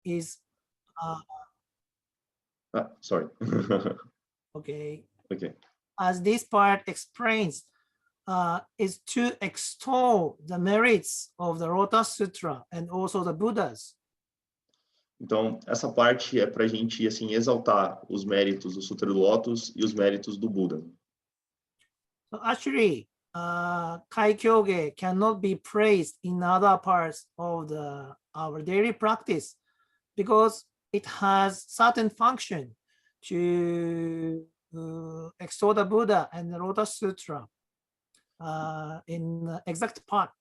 is sorry. okay. Okay. As this part explains, is to extol the merits of the Lotus Sutra and also the Buddhas. Então, essa parte é para a gente assim exaltar os méritos do Sutra do Lótus e os méritos do Buda. So actually, Kaikyoge cannot be praised in other parts of our daily practice because it has certain function to extol the Buddha and the Lotus Sutra in exact part.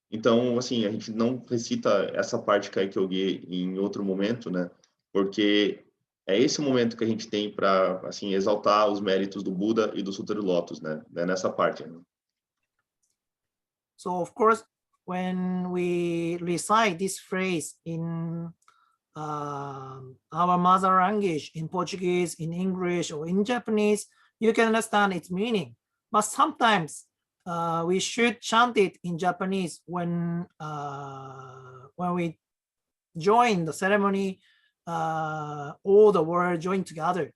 Então, assim, a gente não recita essa parte Kaikyoge em outro momento, né? Porque é esse momento que a gente tem para, assim, exaltar os méritos do Buda e do Sutra do Lótus, né? É nessa parte. Né? So, of course, when we recite this phrase in our mother language, in Portuguese, in English, or in Japanese, you can understand its meaning. But sometimes we should chant it in Japanese when we join the ceremony, all the words join together.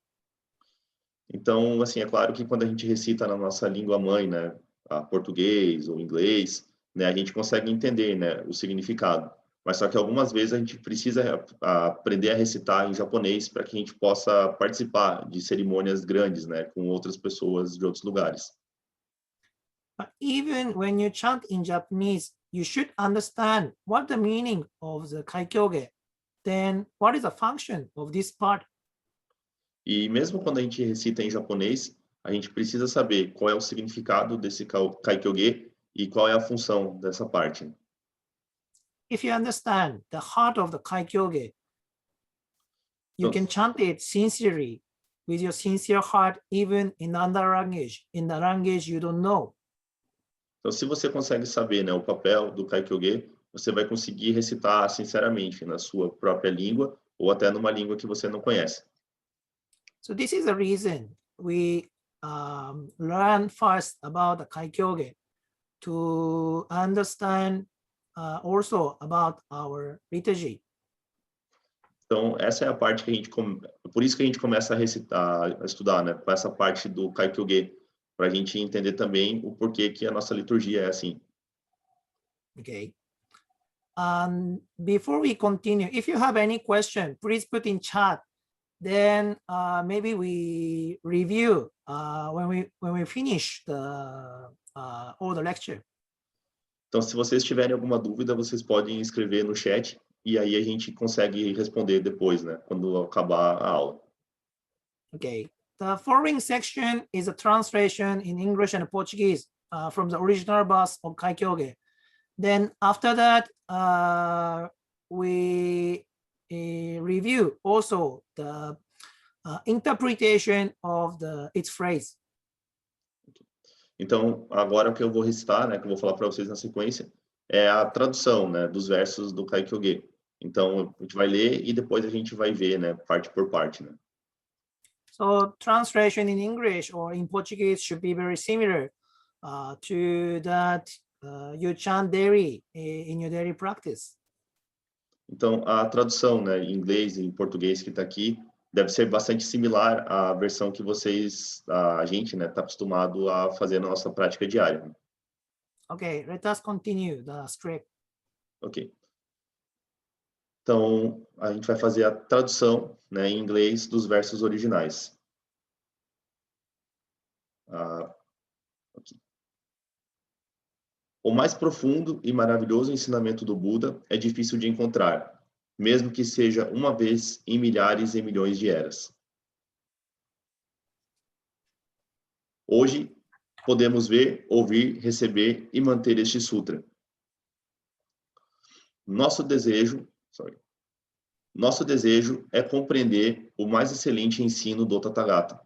Então, assim, é claro que quando a gente recita na nossa língua mãe, né, português ou inglês, né, a gente consegue entender, né, o significado. Mas só que algumas vezes a gente precisa aprender a recitar em japonês para que a gente possa participar de cerimônias grandes, né, com outras pessoas de outros lugares. But even when you chant in Japanese, you should understand what the meaning of the Kaikyoge. Then what is the function of this part? E mesmo quando a gente recita em japonês, a gente precisa saber qual é o significado desse Kaikyoge e qual é a função dessa parte. If you understand the heart of the Kaikyoge, you can chant it sincerely with your sincere heart, even in another language, in the language you don't know. Então, se você consegue saber, né, o papel do Kaikyoge, você vai conseguir recitar sinceramente na sua própria língua ou até numa língua que você não conhece. So this is the reason we learn first about the Kaikyoge to understand also about our liturgy. Então, essa é a parte que a gente por isso que a gente começa a recitar, a estudar, né, com essa parte do Kaikyoge, para a gente entender também o porquê que a nossa liturgia é assim. Okay. Before we continue, if you have any question, please put in chat. Then maybe we review when we finish all the lecture. Então, se vocês tiverem alguma dúvida, vocês podem escrever no chat e aí a gente consegue responder depois, né, quando acabar a aula. Okay. The following section is a translation in English and Portuguese from the original verse of Kaikyoge. Then after that, we review also the interpretation of its phrase. Então, agora o que eu vou recitar, né, que eu vou falar para vocês na sequência, é a tradução, né, dos versos do Kaikyoge. Então, a gente vai ler e depois a gente vai ver, né, parte por parte, né. So translation in English or in Portuguese should be very similar to that you chant daily in your daily practice. Então, a tradução, né, em inglês e em português que está aqui, deve ser bastante similar à versão que vocês, a gente, né, está acostumado a fazer na nossa prática diária. Okay, let us continue the script. Ok. Então, a gente vai fazer a tradução, né, em inglês dos versos originais. Okay. O mais profundo e maravilhoso ensinamento do Buda é difícil de encontrar, mesmo que seja uma vez em milhares e milhões de eras. Hoje, podemos ver, ouvir, receber e manter este sutra. Nosso desejo é compreender o mais excelente ensino do Tathagata.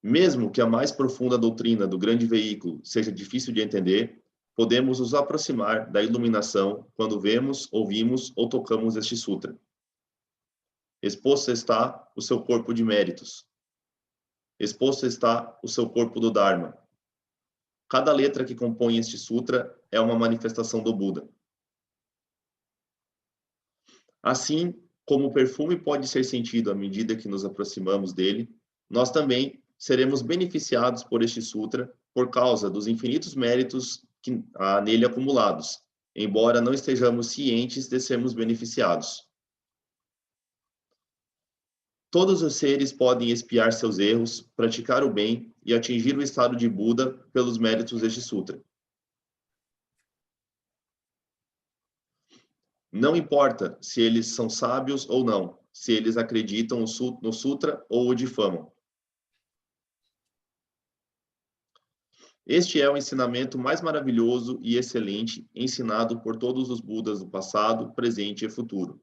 Mesmo que a mais profunda doutrina do grande veículo seja difícil de entender, podemos nos aproximar da iluminação quando vemos, ouvimos ou tocamos este sutra. Exposto está o seu corpo de méritos. Exposto está o seu corpo do Dharma. Cada letra que compõe este sutra é uma manifestação do Buda. Assim como o perfume pode ser sentido à medida que nos aproximamos dele, nós também seremos beneficiados por este sutra por causa dos infinitos méritos que há nele acumulados, embora não estejamos cientes de sermos beneficiados. Todos os seres podem expiar seus erros, praticar o bem e atingir o estado de Buda pelos méritos deste sutra. Não importa se eles são sábios ou não, se eles acreditam no sutra ou o difamam. Este é o ensinamento mais maravilhoso e excelente ensinado por todos os Budas do passado, presente e futuro.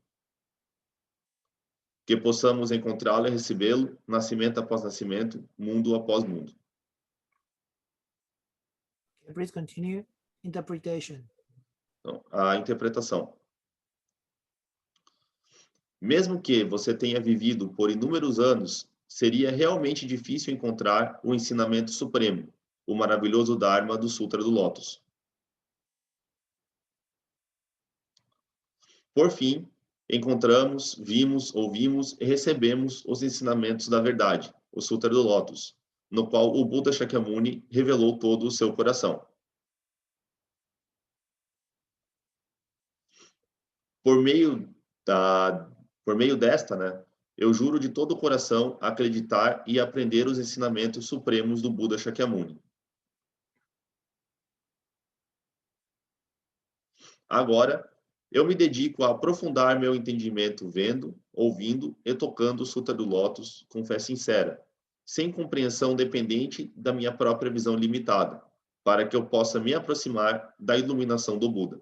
Que possamos encontrá-lo e recebê-lo, nascimento após nascimento, mundo após mundo. Please continue. Interpretation. Então, a interpretação. Mesmo que você tenha vivido por inúmeros anos, seria realmente difícil encontrar o ensinamento supremo, o maravilhoso Dharma do Sutra do Lótus. Por fim, encontramos, vimos, ouvimos e recebemos os ensinamentos da verdade, o Sutra do Lótus, no qual o Buda Shakyamuni revelou todo o seu coração. Por meio desta, né, eu juro de todo o coração acreditar e aprender os ensinamentos supremos do Buda Shakyamuni. Agora, eu me dedico a aprofundar meu entendimento vendo, ouvindo e tocando o Sutra do Lótus com fé sincera, sem compreensão dependente da minha própria visão limitada, para que eu possa me aproximar da iluminação do Buda.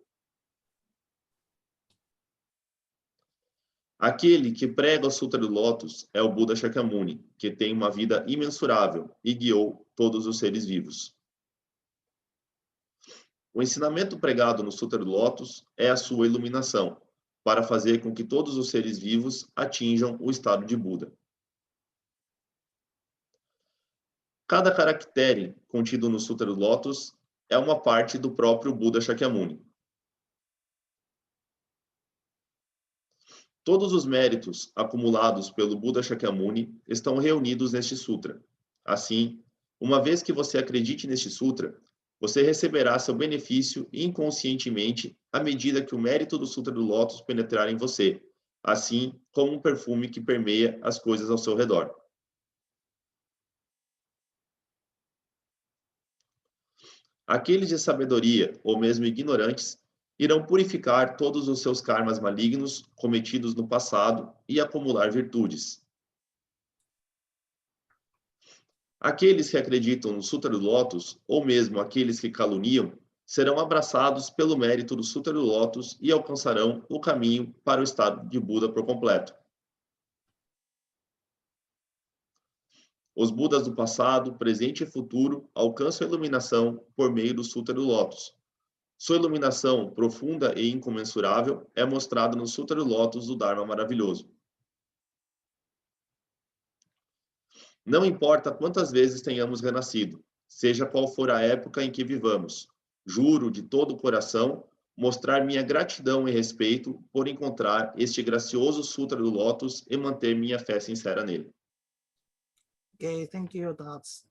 Aquele que prega o Sutra do Lótus é o Buda Shakyamuni, que tem uma vida imensurável e guiou todos os seres vivos. O ensinamento pregado no Sutra do Lótus é a sua iluminação, para fazer com que todos os seres vivos atinjam o estado de Buda. Cada caractere contido no Sutra do Lótus é uma parte do próprio Buda Shakyamuni. Todos os méritos acumulados pelo Buda Shakyamuni estão reunidos neste sutra. Assim, uma vez que você acredite neste sutra, você receberá seu benefício inconscientemente à medida que o mérito do Sutra do Lótus penetrar em você, assim como um perfume que permeia as coisas ao seu redor. Aqueles de sabedoria, ou mesmo ignorantes, irão purificar todos os seus karmas malignos cometidos no passado e acumular virtudes. Aqueles que acreditam no Sutra do Lótus, ou mesmo aqueles que caluniam, serão abraçados pelo mérito do Sutra do Lótus e alcançarão o caminho para o estado de Buda por completo. Os Budas do passado, presente e futuro alcançam a iluminação por meio do Sutra do Lótus. Sua iluminação profunda e incomensurável é mostrada no Sutra do Lótus do Dharma maravilhoso. Não importa quantas vezes tenhamos renascido, seja qual for a época em que vivamos, juro de todo o coração mostrar minha gratidão e respeito por encontrar este gracioso Sutra do Lótus e manter minha fé sincera nele. Okay, thank you. That's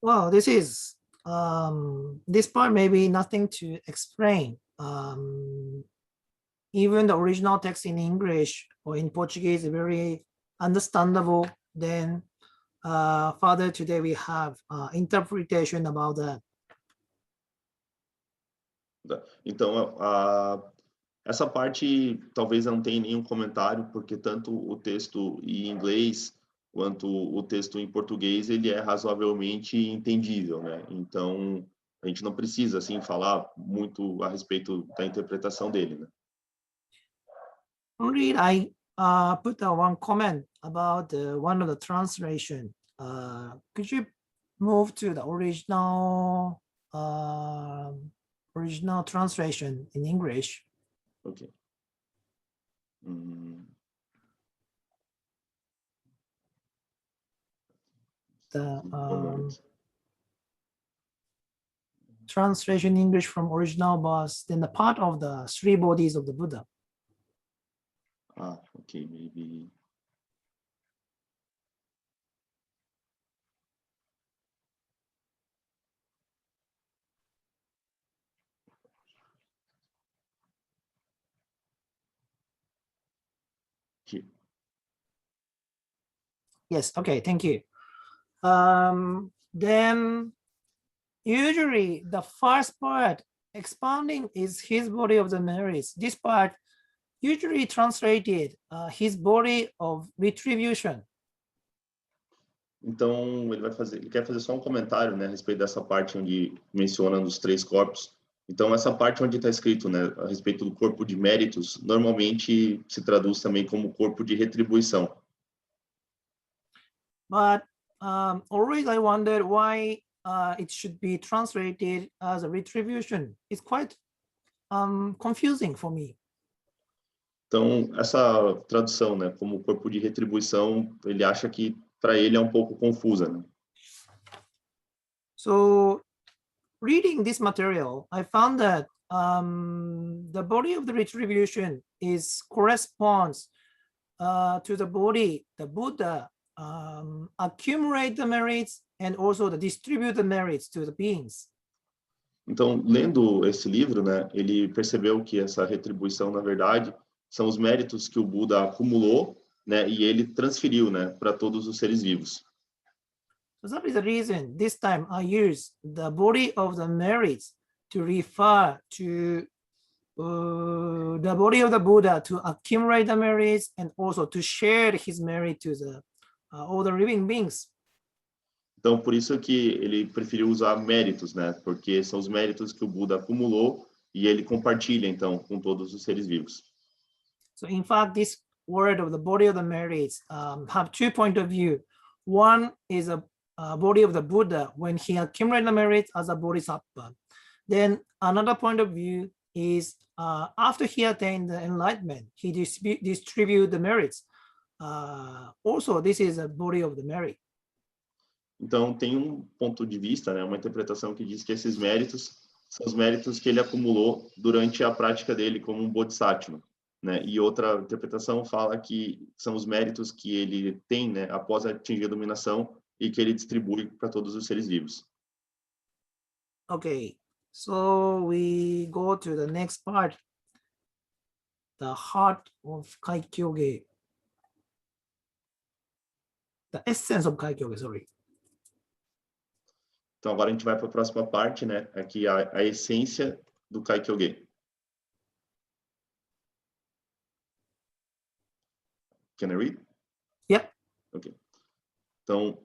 well, this part maybe nothing to explain. Even the original text in English or in Portuguese is very understandable. Then further today we have interpretation about that. Então, essa parte talvez não tenha nenhum comentário, porque tanto o texto em inglês quanto o texto em português, ele é razoavelmente entendível, né? Então, a gente não precisa, assim, falar muito a respeito da interpretação dele, né? Only I put one comment about one of the translation. Could you move to the original translation in English? Ok. The translation English from original was then the part of the three bodies of the Buddha. Okay, maybe. Yes, okay, thank you. Then usually the first part expounding is his body of the merits. This part usually translated his body of retribution. Então, ele quer fazer só um comentário, né, a respeito dessa parte onde menciona os três corpos. Então, essa parte onde está escrito, né, a respeito do corpo de méritos, normalmente se traduz também como corpo de retribuição. But always I wondered why it should be translated as a retribution. It's quite confusing for me. Então, essa tradução, né, como corpo de retribuição, ele acha que para ele é um pouco confusa, né? So, reading this material, I found that the body of the retribution corresponds to the body, the Buddha accumulate the merits and also distribute the merits to the beings. Então, lendo esse livro, né, ele percebeu que essa retribuição, na verdade, são os méritos que o Buda acumulou, né, e ele transferiu, né, para todos os seres vivos. So that is the reason this time I use the body of the merits to refer to the body of the Buddha to accumulate the merits and also to share his merit to all the living beings. Então, por isso que ele preferiu usar méritos, né, porque são os méritos que o Buda acumulou e ele compartilha, então, com todos os seres vivos. So, in fact, this word of the body of the merits have two points of view. One is a body of the Buddha when he accumulated the merits as a bodhisattva. Then another point of view is after he attained the enlightenment, he distribute the merits. Also, this is a body of the merit. Então, tem um ponto de vista, né, uma interpretação que diz que esses méritos são os méritos que ele acumulou durante a prática dele como um bodhisattva, né? E outra interpretação fala que são os méritos que ele tem, né, após atingir a dominação e que ele distribui para todos os seres vivos. Okay, so we go to the next part, the heart of Kaikyoge. The essence of Kaikyoge, sorry. Então, agora a gente vai para a próxima parte, né? Aqui a essência do Kaikyoge. Can I read? Yep. Ok. Então,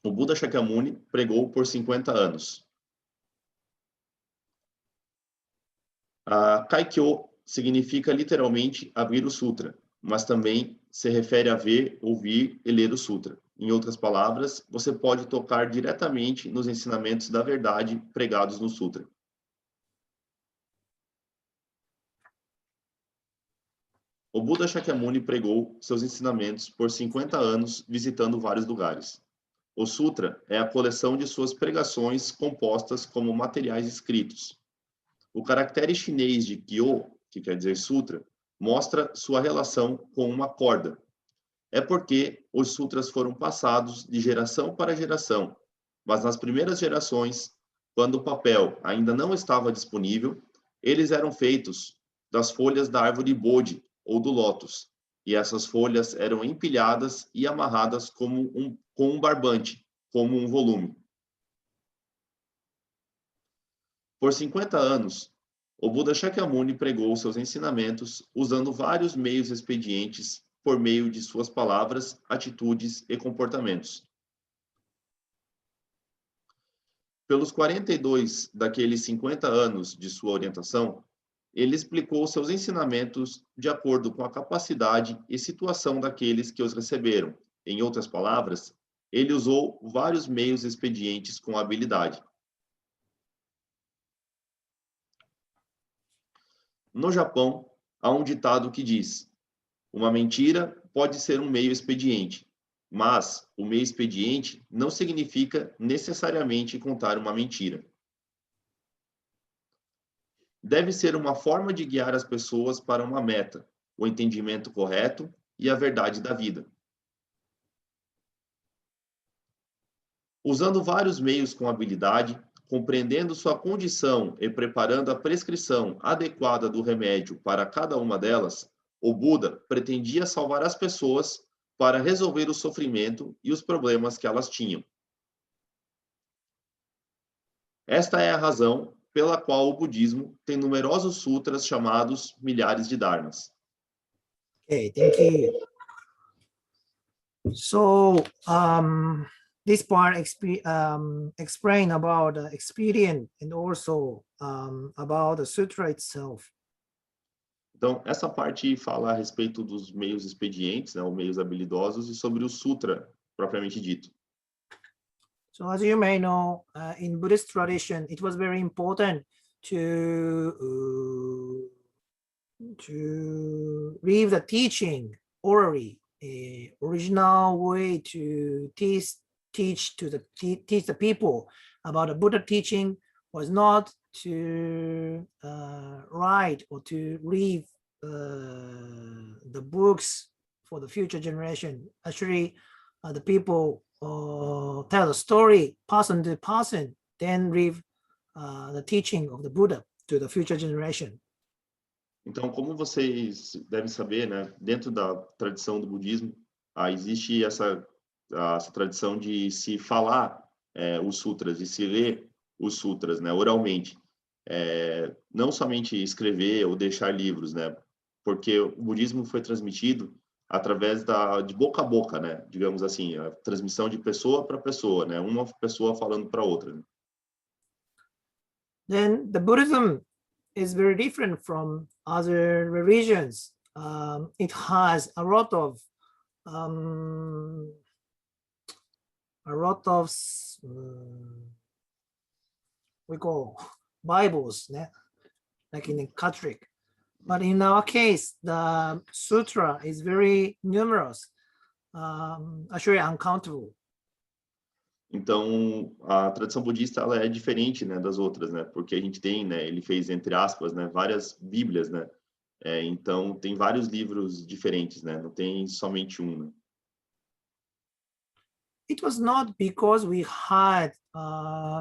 o Buda Shakyamuni pregou por 50 anos. Kaikyo significa literalmente abrir o sutra, mas também se refere a ver, ouvir e ler o sutra. Em outras palavras, você pode tocar diretamente nos ensinamentos da verdade pregados no sutra. O Buda Shakyamuni pregou seus ensinamentos por 50 anos, visitando vários lugares. O sutra é a coleção de suas pregações compostas como materiais escritos. O caractere chinês de Kyo, que quer dizer sutra, mostra sua relação com uma corda. É porque os sutras foram passados de geração para geração, mas nas primeiras gerações, quando o papel ainda não estava disponível, eles eram feitos das folhas da árvore Bodhi, ou do lótus, e essas folhas eram empilhadas e amarradas com um barbante, como um volume. Por 50 anos, o Buda Shakyamuni pregou seus ensinamentos usando vários meios expedientes por meio de suas palavras, atitudes e comportamentos. Pelos 42 daqueles 50 anos de sua orientação, ele explicou seus ensinamentos de acordo com a capacidade e situação daqueles que os receberam. Em outras palavras, ele usou vários meios expedientes com habilidade. No Japão, há um ditado que diz: uma mentira pode ser um meio expediente, mas o meio expediente não significa necessariamente contar uma mentira. deve ser uma forma de guiar as pessoas para uma meta, o entendimento correto e a verdade da vida. Usando vários meios com habilidade, compreendendo sua condição e preparando a prescrição adequada do remédio para cada uma delas, o Buda pretendia salvar as pessoas para resolver o sofrimento e os problemas que elas tinham. Esta é a razão pela qual o budismo tem numerosos sutras chamados milhares de dharmas. Okay, thank you. So this part explain about the experience and also about the sutra itself. Então, essa parte fala a respeito dos meios expedientes, né, ou meios habilidosos, e sobre o sutra propriamente dito. So as you may know, in Buddhist tradition, it was very important to leave the teaching orally, a original way to teach the people about the Buddha teaching was not to write or to leave the books for the future generation. Actually, the people tell the story person to person, then leave the teaching of the Buddha to the future generation. Então, como vocês devem saber, né, dentro da tradição do budismo, existe essa tradição de se falar os sutras, de se ler os sutras, né, oralmente. Não somente escrever ou deixar livros, né, porque o budismo foi transmitido através de boca a boca, né, digamos assim, a transmissão de pessoa para pessoa, né, uma pessoa falando para outra. Né? Then the Buddhism is very different from other religions. It has a lot of we call Bibles, like in the Catholic. But in our case, the sutra is very numerous, actually uncountable. Então, a tradição budista ela é diferente, né, das outras, né, porque a gente tem, né, ele fez entre aspas, né, várias bíblias, né, então tem vários livros diferentes, né, não tem somente um. Né? It was not because we had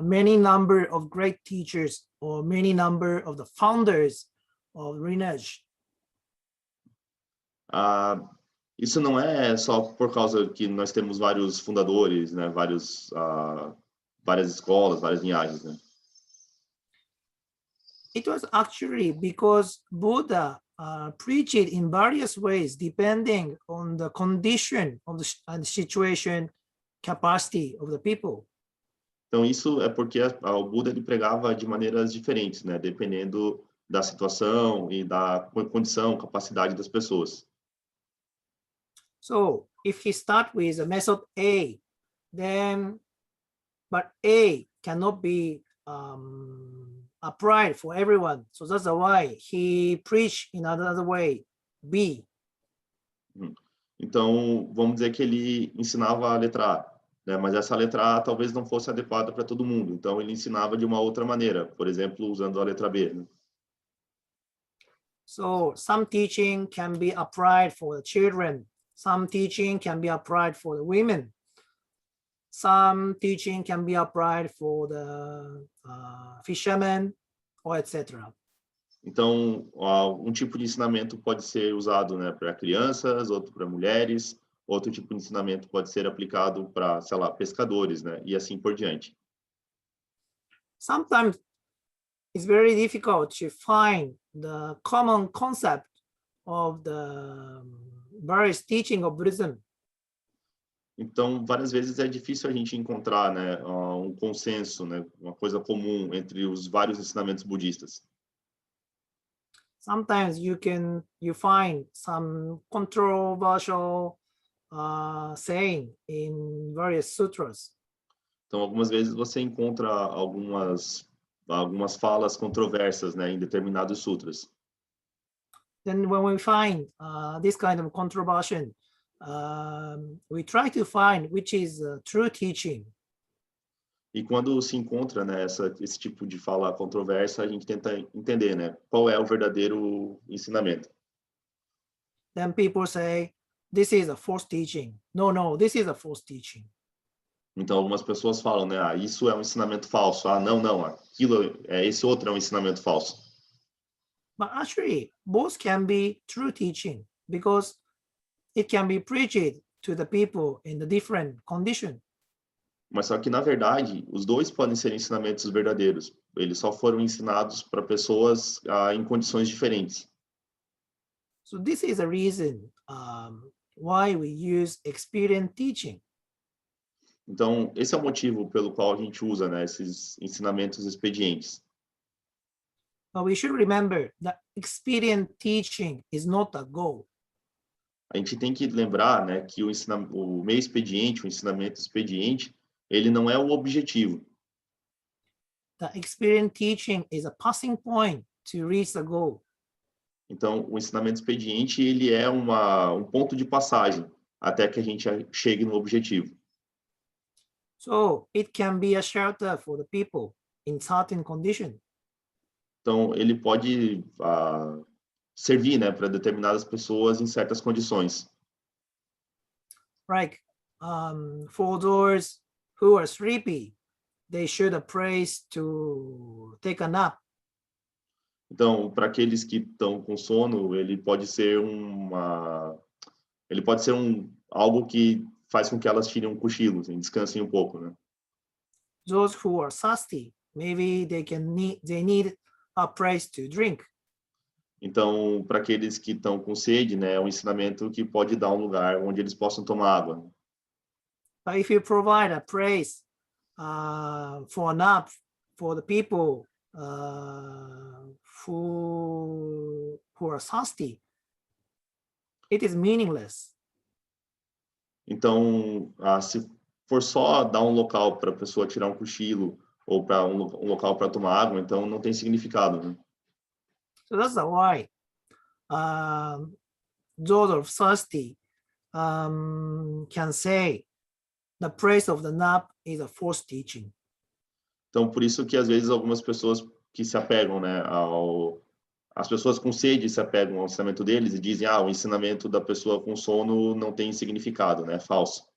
many number of great teachers or many number of the founders of lineage. Isso não é só por causa que nós temos vários fundadores, né, várias escolas, várias linhagens, né? It was actually because Buddha preached in various ways depending on the condition of the situation, capacity of the people. Então isso é porque o Buda ele pregava de maneiras diferentes, né, dependendo da situação e da condição, capacidade das pessoas. So if he start with a method A, then but A cannot be applied for everyone. So that's why he preached in another way, B. Então vamos dizer que ele ensinava a letra A, né? Mas essa letra A talvez não fosse adequada para todo mundo. Então ele ensinava de uma outra maneira, por exemplo, usando a letra B. Né? So some teaching can be applied for the children. Some teaching can be applied for the women. Some teaching can be applied for the fishermen, or etc. Então, um tipo de ensinamento pode ser usado, né, para crianças, outro para mulheres, outro tipo de ensinamento pode ser aplicado para, sei lá, pescadores, né, e assim por diante. Sometimes it's very difficult to find the common concept of the various teaching of Buddhism. Então, várias vezes é difícil a gente encontrar, né, um consenso, né, uma coisa comum entre os vários ensinamentos budistas. Sometimes you find some controversial saying in various sutras. Então, algumas vezes você encontra algumas falas controversas, né, em determinados sutras. Then when we find this kind of controversy, we try to find which is true teaching. E quando se encontra, né, esse tipo de fala controversa, a gente tenta entender, né, qual é o verdadeiro ensinamento. Then people say, this is a false teaching. No, this is a false teaching. Então, algumas pessoas falam, né, isso é um ensinamento falso. Não, esse outro é um ensinamento falso. But actually, both can be true teaching because it can be preached to the people in the different condition. Mas só que, na verdade, os dois podem ser ensinamentos verdadeiros. Eles só foram ensinados para pessoas em condições diferentes. So this is a reason why we use experience teaching. Então, esse é o motivo pelo qual a gente usa, né, esses ensinamentos expedientes. But we should remember that experience teaching is not a goal. A gente tem que lembrar, né, que o meio expediente, o ensinamento expediente, ele não é o objetivo. The experience teaching is a passing point to reach the goal. Então, o ensinamento expediente, ele é um ponto de passagem até que a gente chegue no objetivo. So it can be a shelter for the people in certain condition. Então, ele pode servir, né, para determinadas pessoas em certas condições. Like for those who are sleepy, they should praise to take a nap. Então, para aqueles que estão com sono, ele pode ser algo que faz com que elas tirem um cochilo, assim, descansem um pouco, né? Those who are thirsty, maybe they need a place to drink. Então, para aqueles que estão com sede, né, é um ensinamento que pode dar um lugar onde eles possam tomar água. But if you provide a place for a nap for the people who are thirsty, it is meaningless. Então, se for só dar um local para a pessoa tirar um cochilo ou para um local para tomar água, então não tem significado, né? So that's why those are thirsty can say the praise of the nap is a false teaching. Então, por isso que às vezes algumas pessoas que se apegam, né, as pessoas com sede se apegam ao ensinamento deles e dizem, o ensinamento da pessoa com sono não tem significado, né, é falso.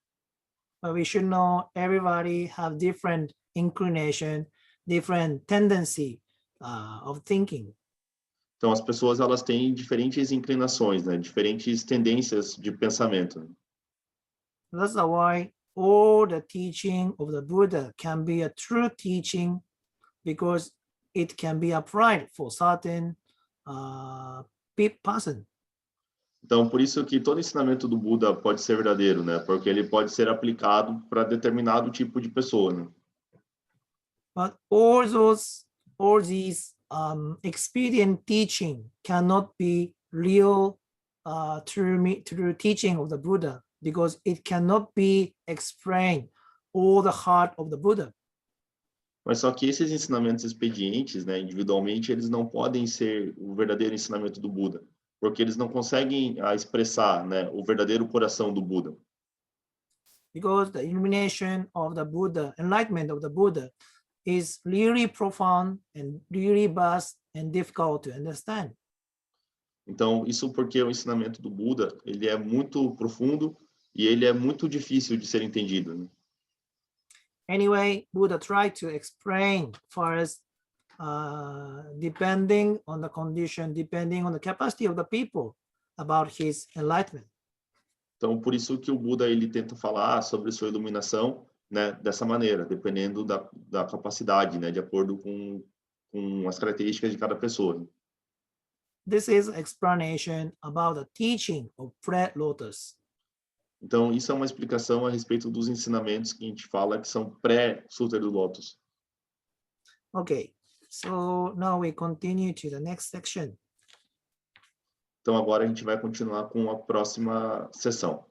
But we should know everybody have different inclination, different tendency of thinking. Então, as pessoas elas têm diferentes inclinações, né, diferentes tendências de pensamento. That's why all the teaching of the Buddha can be a true teaching because it can be applied for certain person. Então, por isso que todo ensinamento do Buda pode ser verdadeiro, né, porque ele pode ser aplicado para determinado tipo de pessoa, né? But all these expedient teaching cannot be real true teaching of the Buddha because it cannot be explained all the heart of the Buddha. Mas só que esses ensinamentos expedientes, né, individualmente, eles não podem ser o verdadeiro ensinamento do Buda, porque eles não conseguem expressar, né, o verdadeiro coração do Buda. Because the illumination of the Buddha, enlightenment of the Buddha is really profound and really vast and difficult to understand. Então, isso porque o ensinamento do Buda, ele é muito profundo e ele é muito difícil de ser entendido, né? Anyway, Buddha tried to explain for us, depending on the condition, depending on the capacity of the people about his enlightenment. Então, por isso que o Buda ele tenta falar sobre sua iluminação, né, dessa maneira, dependendo da capacidade, né, de acordo com as características de cada pessoa. This is explanation about the teaching of Fred Lotus. Então, isso é uma explicação a respeito dos ensinamentos que a gente fala que são pré-Sutra do Lótus. Okay, so now we continue to the next section. Então, agora a gente vai continuar com a próxima sessão.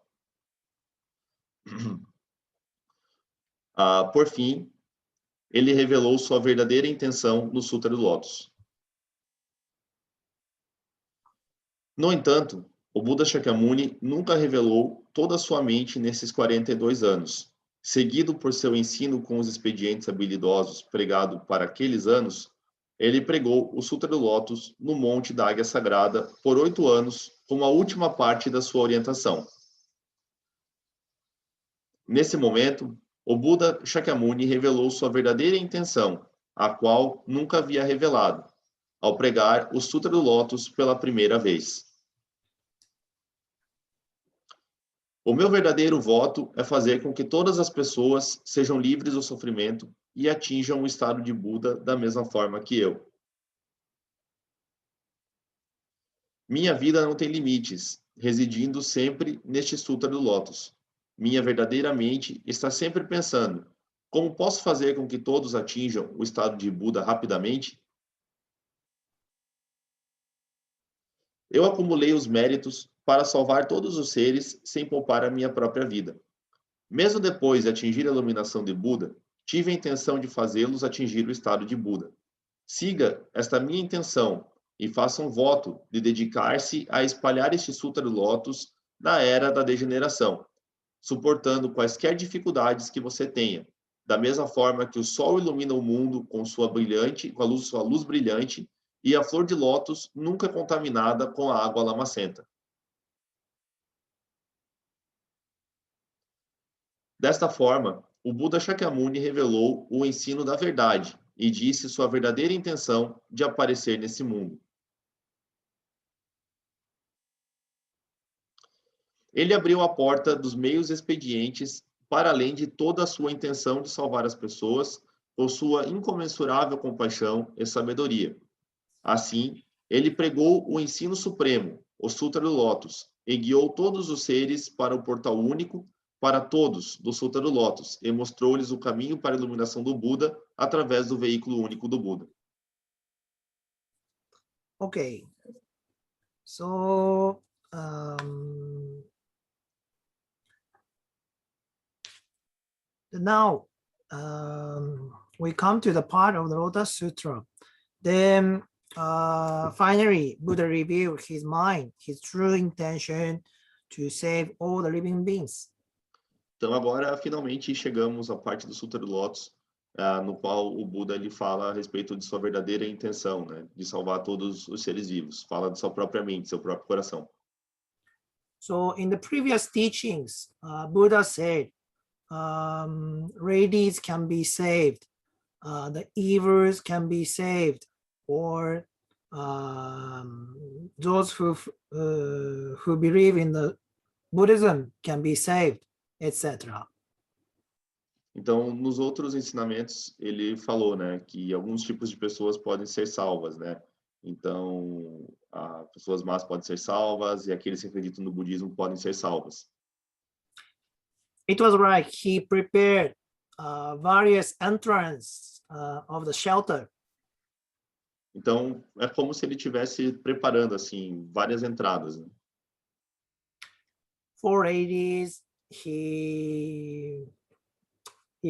Por fim, ele revelou sua verdadeira intenção no Sutra do Lótus. No entanto, o Buda Shakyamuni nunca revelou toda a sua mente nesses 42 anos, seguido por seu ensino com os expedientes habilidosos pregado para aqueles anos, ele pregou o Sutra do Lótus no Monte da Águia Sagrada por 8 anos, como a última parte da sua orientação. Nesse momento, o Buda Shakyamuni revelou sua verdadeira intenção, a qual nunca havia revelado, ao pregar o Sutra do Lótus pela primeira vez. O meu verdadeiro voto é fazer com que todas as pessoas sejam livres do sofrimento e atinjam o estado de Buda da mesma forma que eu. Minha vida não tem limites, residindo sempre neste Sutra do Lótus. Minha verdadeira mente está sempre pensando: como posso fazer com que todos atinjam o estado de Buda rapidamente? Eu acumulei os méritos para salvar todos os seres sem poupar a minha própria vida. Mesmo depois de atingir a iluminação de Buda, tive a intenção de fazê-los atingir o estado de Buda. Siga esta minha intenção e faça um voto de dedicar-se a espalhar este Sutra do Lótus na era da degeneração, suportando quaisquer dificuldades que você tenha, da mesma forma que o sol ilumina o mundo com sua luz brilhante, e a flor de lótus nunca é contaminada com a água lamacenta. Desta forma, o Buda Shakyamuni revelou o ensino da verdade e disse sua verdadeira intenção de aparecer nesse mundo. Ele abriu a porta dos meios expedientes para além de toda a sua intenção de salvar as pessoas por sua incomensurável compaixão e sabedoria. Assim, ele pregou o ensino supremo, o Sutra do Lótus, e guiou todos os seres para o portal único para todos do Sutra do Lótus e mostrou-lhes o caminho para a iluminação do Buda através do veículo único do Buda. Okay. So, now we come to the part of the Lotus Sutra. Then finally, Buddha revealed his mind, his true intention to save all the living beings. Então agora finalmente chegamos à parte do Sutra do Lótus, no qual o Buda ele fala a respeito de sua verdadeira intenção, né, de salvar todos os seres vivos. Fala de sua própria mente, seu próprio coração. So in the previous teachings, Buddha said, ladies can be saved, the evils can be saved, or those who believe in the Buddhism can be saved, etc. Então, nos outros ensinamentos, ele falou, né, que alguns tipos de pessoas podem ser salvas, né? Então, pessoas más podem ser salvas e aqueles que acreditam no budismo podem ser salvas. It was like he prepared various entrances of the shelter. Então, é como se ele estivesse preparando, assim, várias entradas, né? For ladies, he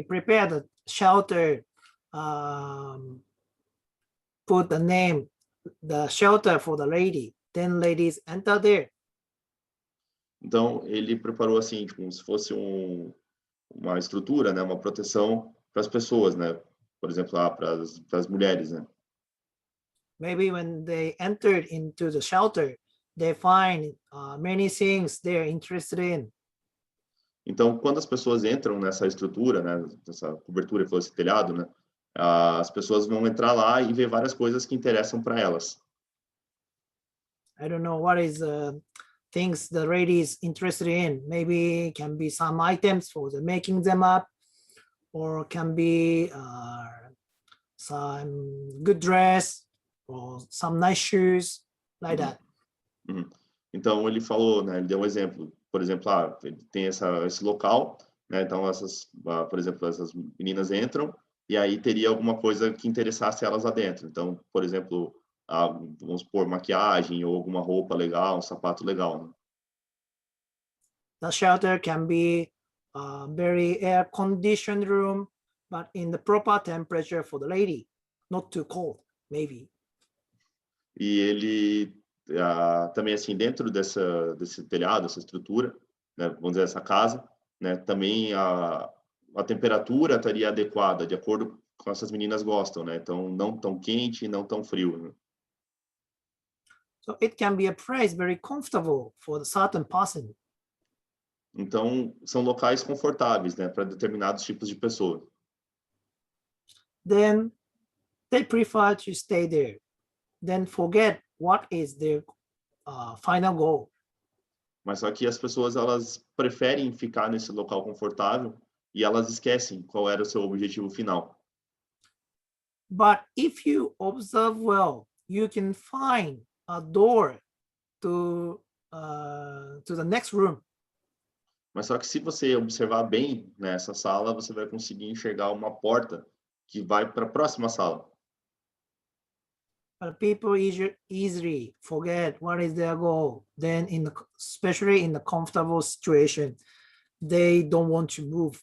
prepared the shelter, put the shelter for the lady. Then ladies enter there. Então, ele preparou, assim, como se fosse uma estrutura, né, uma proteção para as pessoas, né? Por exemplo, para as mulheres, né? Maybe when they entered into the shelter, they find many things they're interested in. Então, quando as pessoas entram nessa estrutura, né, nessa cobertura, esse telhado, né, as pessoas vão entrar lá e ver várias coisas que interessam para elas. I don't know what is things the lady is interested in. Maybe it can be some items for the making them up, or can be some good dress or some nice shoes, like that. Então ele falou, né, ele deu um exemplo, por exemplo, ele tem esse local, né, então por exemplo, essas meninas entram e aí teria alguma coisa que interessasse elas lá dentro. Então, por exemplo, vamos supor, maquiagem ou alguma roupa legal, um sapato legal, né? The shelter can be a very air-conditioned room, but in the proper temperature for the lady, not too cold, maybe. E ele também, assim, dentro desse telhado, essa estrutura, né, vamos dizer, essa casa, né, também a temperatura estaria adequada, de acordo com essas meninas gostam, né? Então, não tão quente, não tão frio, né? So it can be a place very comfortable for the certain person. Então, são locais confortáveis, né, para determinados tipos de pessoa. Then they prefer to stay there, then forget what is their final goal. Mas só que as pessoas, elas preferem ficar nesse local confortável e elas esquecem qual era o seu objetivo final. But if you observe well, you can find a door to the next room. Mas só que se você observar bem nessa sala, você vai conseguir enxergar uma porta que vai para a próxima sala. But people easily forget what is their goal. Then, especially in the comfortable situation, they don't want to move.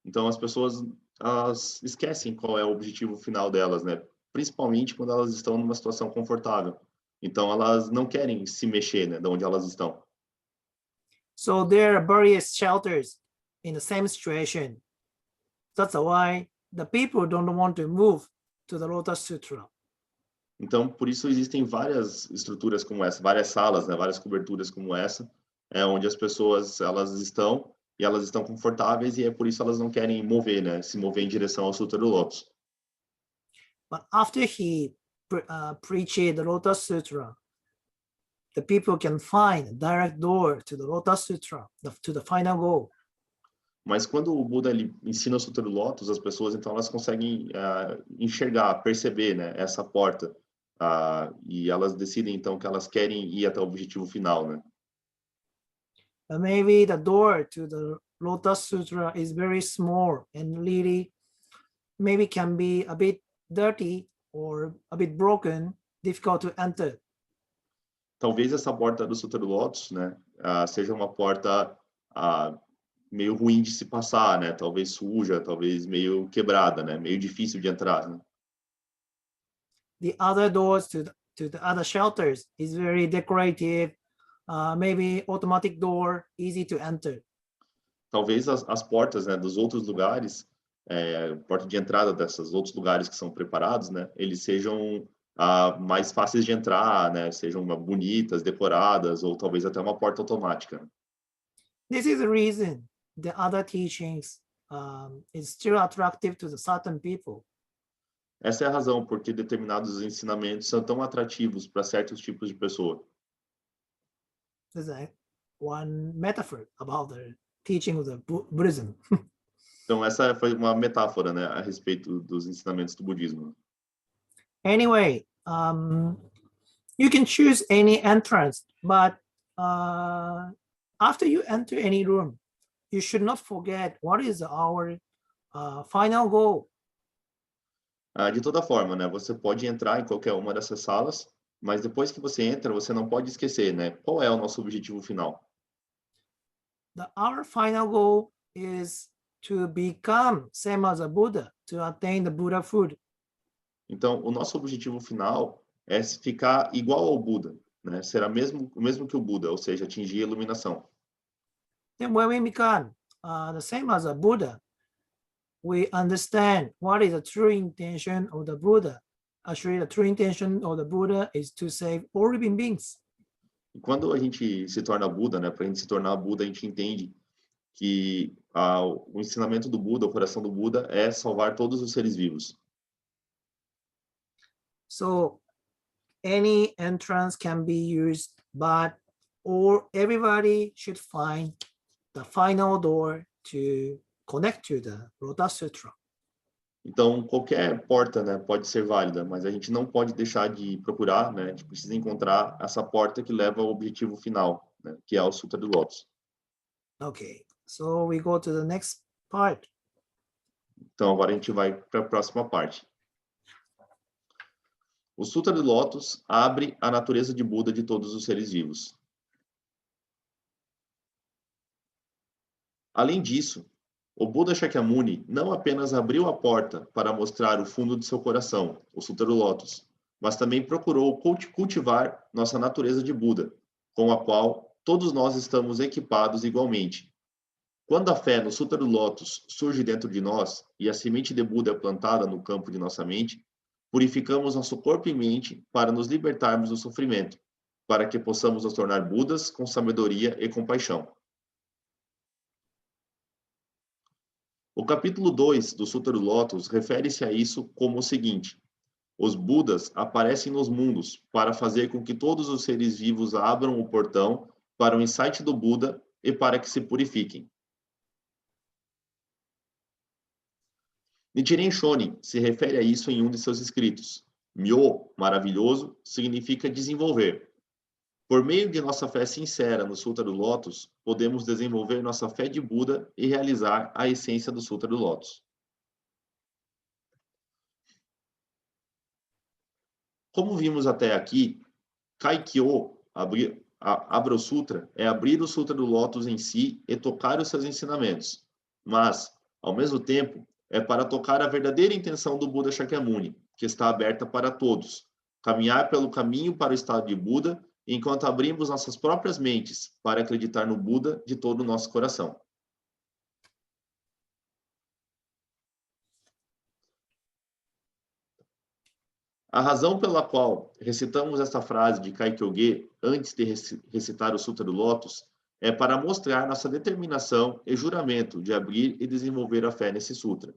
Então as pessoas elas esquecem qual é o objetivo final delas, né? Principalmente quando elas estão numa situação confortável. Então elas não querem se mexer, né, de onde elas estão. So there are various shelters in the same situation. That's why the people don't want to move to the Lotus Sutra. Então, por isso existem várias estruturas como essa, várias salas, né, várias coberturas como essa, onde as pessoas elas estão e elas estão confortáveis e é por isso elas não querem mover, né, se mover em direção ao Sutra do Lótus. But after he preached the Lotus Sutra, the people can find a direct door to the Lotus Sutra, to the final goal. Mas quando o Buda ele ensina o Sutra do Lótus, as pessoas então elas conseguem enxergar, perceber, né, essa porta. E elas decidem então que elas querem ir até o objetivo final, né? But maybe the door to the Lotus Sutra is very small and really maybe can be a bit dirty or a bit broken, difficult to enter. Talvez essa porta do Sutra do Lótus, né, seja uma porta meio ruim de se passar, né? Talvez suja, talvez meio quebrada, né? Meio difícil de entrar, né? The other doors to the other shelters is very decorative, maybe automatic door, easy to enter. Talvez as portas, né, dos outros lugares, porta de entrada desses outros lugares que são preparados, né, eles sejam mais fáceis de entrar, né, sejam bonitas, decoradas, ou talvez até uma porta automática. This is the reason the other teachings is still attractive to the certain people. Essa é a razão porque determinados ensinamentos são tão atrativos para certos tipos de pessoa. This is one metaphor about the teaching of the Buddhism. Então essa foi uma metáfora, né, a respeito dos ensinamentos do budismo. Anyway, you can choose any entrance, but after you enter any room, you should not forget what is our final goal. De toda forma, né, você pode entrar em qualquer uma dessas salas, mas depois que você entra, você não pode esquecer, né, qual é o nosso objetivo final. Our final goal is to become same as a Buddha, to attain the Buddha food. Então, o nosso objetivo final é ficar igual ao Buda, né, ser o mesmo que o Buda, ou seja, atingir a iluminação. Then when we become the same as a Buddha, we understand what is the true intention of the Buddha. Actually, the true intention of the Buddha is to save all living beings. E quando a gente se torna Buda, né, para a gente se tornar Buda, a gente entende que o ensinamento do Buda, o coração do Buda, é salvar todos os seres vivos. So, any entrance can be used, but everybody should find the final door to connect to the Lotus Sutra. Então, qualquer porta, né, pode ser válida, mas a gente não pode deixar de procurar, né, a gente precisa encontrar essa porta que leva ao objetivo final, né, que é o Sutra do Lótus. Okay, so we go to the next part. Então, agora a gente vai para a próxima parte. O Sutra do Lótus abre a natureza de Buda de todos os seres vivos. Além disso, o Buda Shakyamuni não apenas abriu a porta para mostrar o fundo de seu coração, o Sutra do Lótus, mas também procurou cultivar nossa natureza de Buda, com a qual todos nós estamos equipados igualmente. Quando a fé no Sutra do Lótus surge dentro de nós e a semente de Buda é plantada no campo de nossa mente, purificamos nosso corpo e mente para nos libertarmos do sofrimento, para que possamos nos tornar Budas com sabedoria e compaixão. O capítulo 2 do Sutra do Lótus refere-se a isso como o seguinte: os Budas aparecem nos mundos para fazer com que todos os seres vivos abram o portão para o insight do Buda e para que se purifiquem. Nichiren Shonin se refere a isso em um de seus escritos. Myo, maravilhoso, significa desenvolver. Por meio de nossa fé sincera no Sutra do Lótus, podemos desenvolver nossa fé de Buda e realizar a essência do Sutra do Lótus. Como vimos até aqui, Kaikyo, abra o Sutra, é abrir o Sutra do Lótus em si e tocar os seus ensinamentos. Mas, ao mesmo tempo, é para tocar a verdadeira intenção do Buda Shakyamuni, que está aberta para todos. Caminhar pelo caminho para o estado de Buda, enquanto abrimos nossas próprias mentes para acreditar no Buda de todo o nosso coração. A razão pela qual recitamos esta frase de Kaikyo-ge antes de recitar o Sutra do Lótus é para mostrar nossa determinação e juramento de abrir e desenvolver a fé nesse sutra.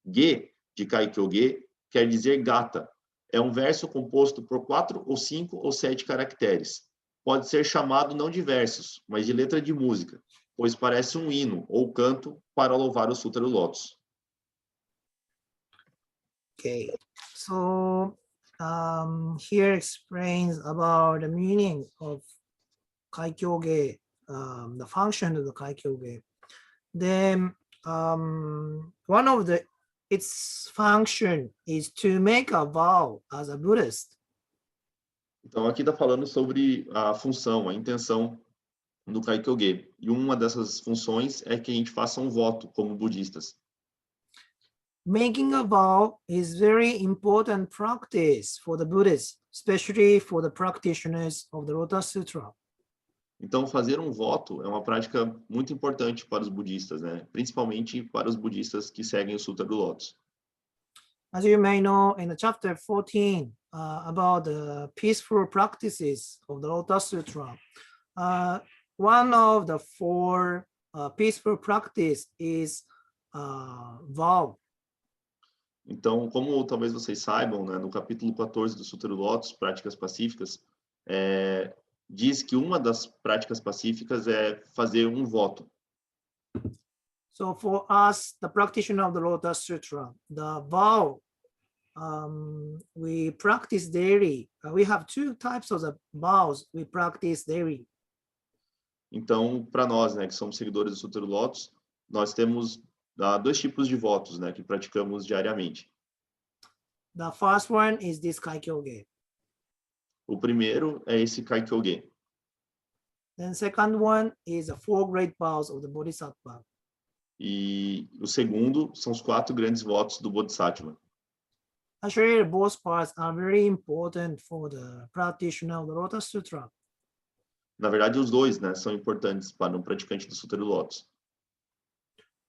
Ge, de Kaikyo-ge, quer dizer gata. É um verso composto por 4 ou 5 ou 7 caracteres. Pode ser chamado não de versos, mas de letra de música, pois parece um hino ou canto para louvar o Sutra do Lótus. Okay, so here explains about the meaning of Kaikyo-ge, the function of the Kaikyo-ge. Then one of its function is to make a vow as a Buddhist. Então aqui está falando sobre a função, a intenção do Kaikyo-ge. E uma dessas funções é que a gente faça um voto como budistas. Making a vow is very important practice for the Buddhists, especially for the practitioners of the Lotus Sutra. Então, fazer um voto é uma prática muito importante para os budistas, né? Principalmente para os budistas que seguem o Sutra do Lótus. As you may know, in the chapter 14 about the peaceful practices of the Lotus Sutra, one of the 4 peaceful practice is vow. Então, como talvez vocês saibam, né, no capítulo 14 do Sutra do Lótus, Práticas Pacíficas, diz que uma das práticas pacíficas é fazer um voto. So for us, the practitioner of the Lotus Sutra, the vow we practice daily. We have 2 types of the vows we practice daily. Então, para nós, né, que somos seguidores do Sutra do Lótus, nós temos 2 tipos de votos, né, que praticamos diariamente. The first one is this Kaikyo-ge. O primeiro é esse Kaikyo-ge. Then second one is the 4 great vows of the Bodhisattva. E o segundo são os 4 grandes votos do Bodhisattva. Actually, both parts are very important for the practitioner of the Lotus Sutra. Na verdade, os dois, né, são importantes para um praticante do Sutra do Lótus.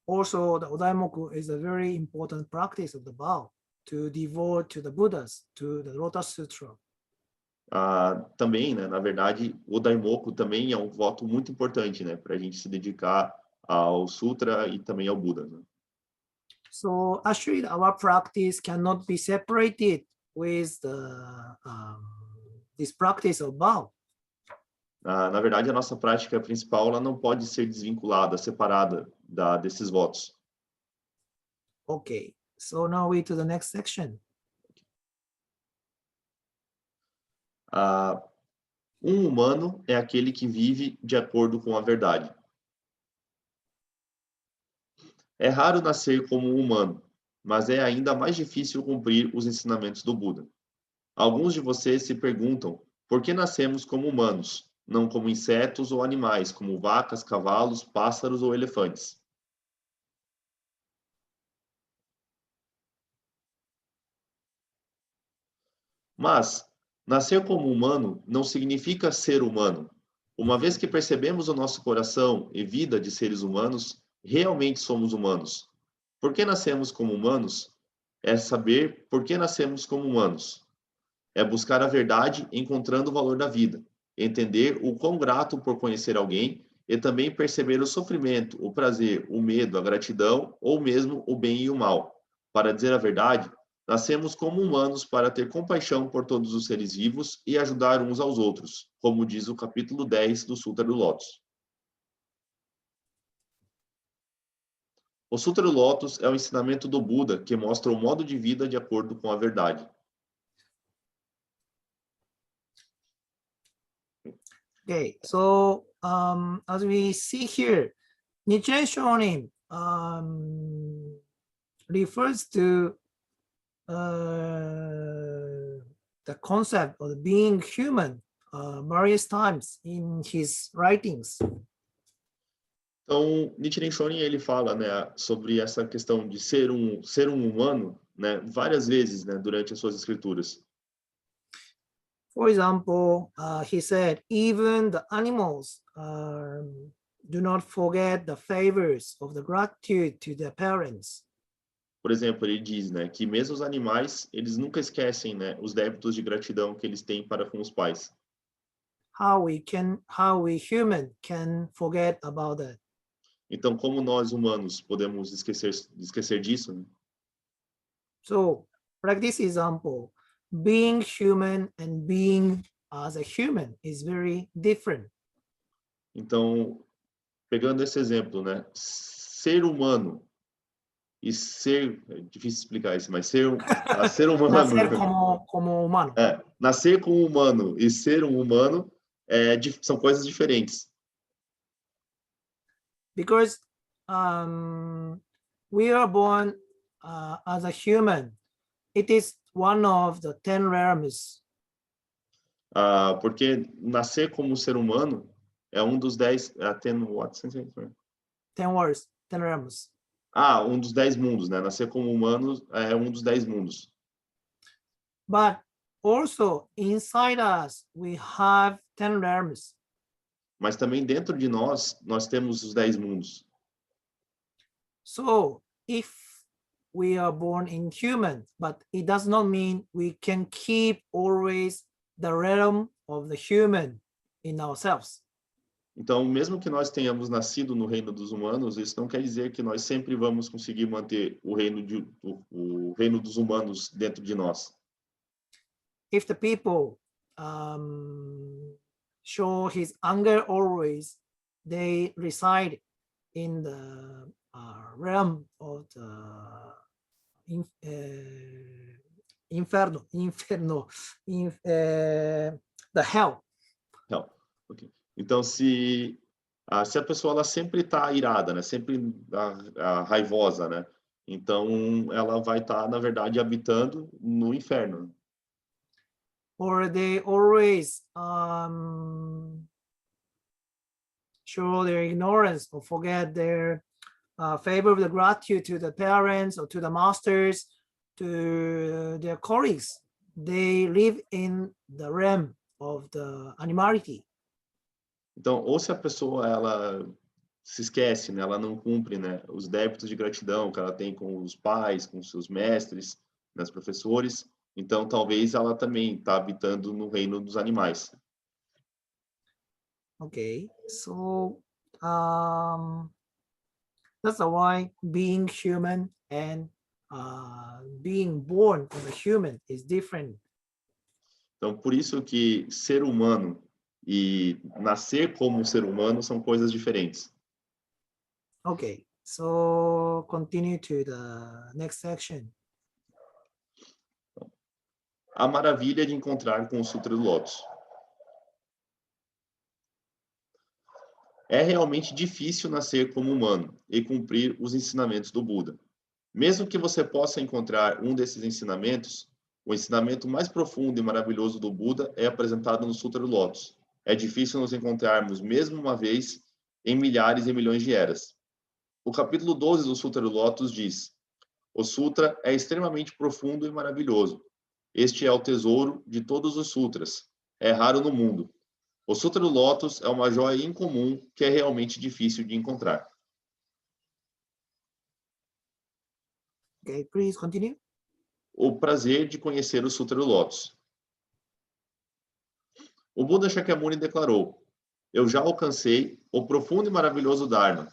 Also, the Odaimoku is a very important practice of the vow to devote to the Buddhas, to the Lotus Sutra. Também, né, na verdade, o Daimoku também é um voto muito importante, né, para a gente se dedicar ao Sutra e também ao Buda. Né? So actually, our practice cannot be separated with this practice of vow. Na verdade, a nossa prática principal ela não pode ser desvinculada, separada desses votos. Okay, so now we to the next section. Um humano é aquele que vive de acordo com a verdade. É raro nascer como um humano, mas é ainda mais difícil cumprir os ensinamentos do Buda. Alguns de vocês se perguntam por que nascemos como humanos, não como insetos ou animais, como vacas, cavalos, pássaros ou elefantes. Mas nascer como humano não significa ser humano. Uma vez que percebemos o nosso coração e vida de seres humanos, realmente somos humanos. Por que nascemos como humanos? É saber por que nascemos como humanos. É buscar a verdade encontrando o valor da vida. Entender o quão grato por conhecer alguém e também perceber o sofrimento, o prazer, o medo, a gratidão ou mesmo o bem e o mal. Para dizer a verdade, nascemos como humanos para ter compaixão por todos os seres vivos e ajudar uns aos outros, como diz o capítulo 10 do Sutra do Lótus. O Sutra do Lótus é o ensinamento do Buda que mostra o modo de vida de acordo com a verdade. Okay, so as we see here, Nichiren Shonin refers to the concept of being human various times in his writings. Então, Nichiren Shonin ele fala, né, sobre essa questão de ser um humano, né, várias vezes, né, durante as suas escrituras. For example, he said, even the animals do not forget the favors of the gratitude to their parents. Por exemplo, ele diz, né, que mesmo os animais, eles nunca esquecem, né, os débitos de gratidão que eles têm para com os pais. How we human can forget about that? Então, como nós humanos podemos esquecer disso, né? So, like this example, being human and being as a human is very different. Então, pegando esse exemplo, né, ser humano e ser, é difícil explicar isso, mas ser humano, Nacer como humano. nascer como humano e ser um humano são coisas diferentes. Because we are born as a human. It is one of the 10 realms. Porque nascer como ser humano é um dos 10, 10 words, 10 realms. Um dos 10 mundos, né? Nascer como humano é um dos 10 mundos. But also inside us we have 10 realms. Mas também dentro de nós temos os 10 mundos. So if we are born in human, but it does not mean we can keep always the realm of the human in ourselves. Então, mesmo que nós tenhamos nascido no reino dos humanos, isso não quer dizer que nós sempre vamos conseguir manter o reino dos humanos dentro de nós. If the people show his anger always, they reside in the realm of the the hell. Okay. Então, se a pessoa ela sempre está irada, né? Sempre raivosa, né? Então, ela vai estar, na verdade, habitando no inferno. Or they always show their ignorance or forget their favor of the gratitude to the parents or to the masters, to their colleagues. They live in the realm of the animality. Então, ou se a pessoa ela se esquece, né? Ela não cumpre, né, os débitos de gratidão que ela tem com os pais, com seus mestres, né, os professores, então talvez ela também está habitando no reino dos animais. Okay, so that's why being human and being born as a human is different. Então, por isso que ser humano e nascer como ser humano são coisas diferentes. Okay, so continue to the next section. A maravilha de encontrar com o Sutra do Lótus. É realmente difícil nascer como humano e cumprir os ensinamentos do Buda. Mesmo que você possa encontrar um desses ensinamentos, o ensinamento mais profundo e maravilhoso do Buda é apresentado no Sutra do Lótus. É difícil nos encontrarmos, mesmo uma vez, em milhares e milhões de eras. O capítulo 12 do Sutra do Lótus diz: o Sutra é extremamente profundo e maravilhoso. Este é o tesouro de todos os sutras. É raro no mundo. O Sutra do Lótus é uma joia incomum que é realmente difícil de encontrar. Okay, please continue. O prazer de conhecer o Sutra do Lótus. O Buda Shakyamuni declarou: eu já alcancei o profundo e maravilhoso Dharma,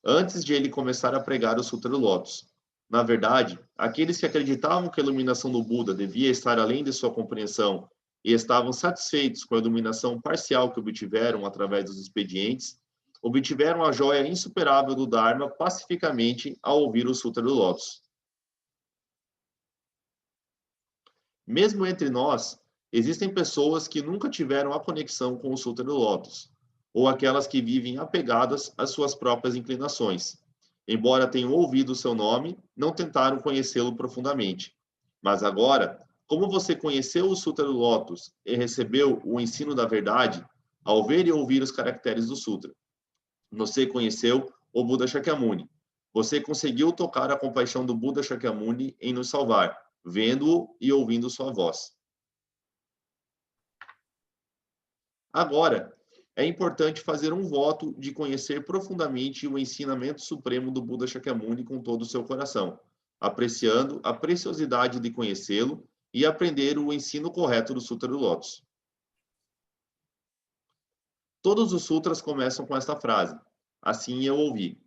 antes de ele começar a pregar o Sutra do Lótus. Na verdade, aqueles que acreditavam que a iluminação do Buda devia estar além de sua compreensão e estavam satisfeitos com a iluminação parcial que obtiveram através dos expedientes, obtiveram a joia insuperável do Dharma pacificamente ao ouvir o Sutra do Lótus. Mesmo entre nós, existem pessoas que nunca tiveram a conexão com o Sutra do Lótus, ou aquelas que vivem apegadas às suas próprias inclinações. Embora tenham ouvido o seu nome, não tentaram conhecê-lo profundamente. Mas agora, como você conheceu o Sutra do Lótus e recebeu o ensino da verdade, ao ver e ouvir os caracteres do Sutra, você conheceu o Buda Shakyamuni. Você conseguiu tocar a compaixão do Buda Shakyamuni em nos salvar, vendo-o e ouvindo sua voz. Agora, é importante fazer um voto de conhecer profundamente o ensinamento supremo do Buda Shakyamuni com todo o seu coração, apreciando a preciosidade de conhecê-lo e aprender o ensino correto do Sutra do Lótus. Todos os sutras começam com esta frase: assim eu ouvi.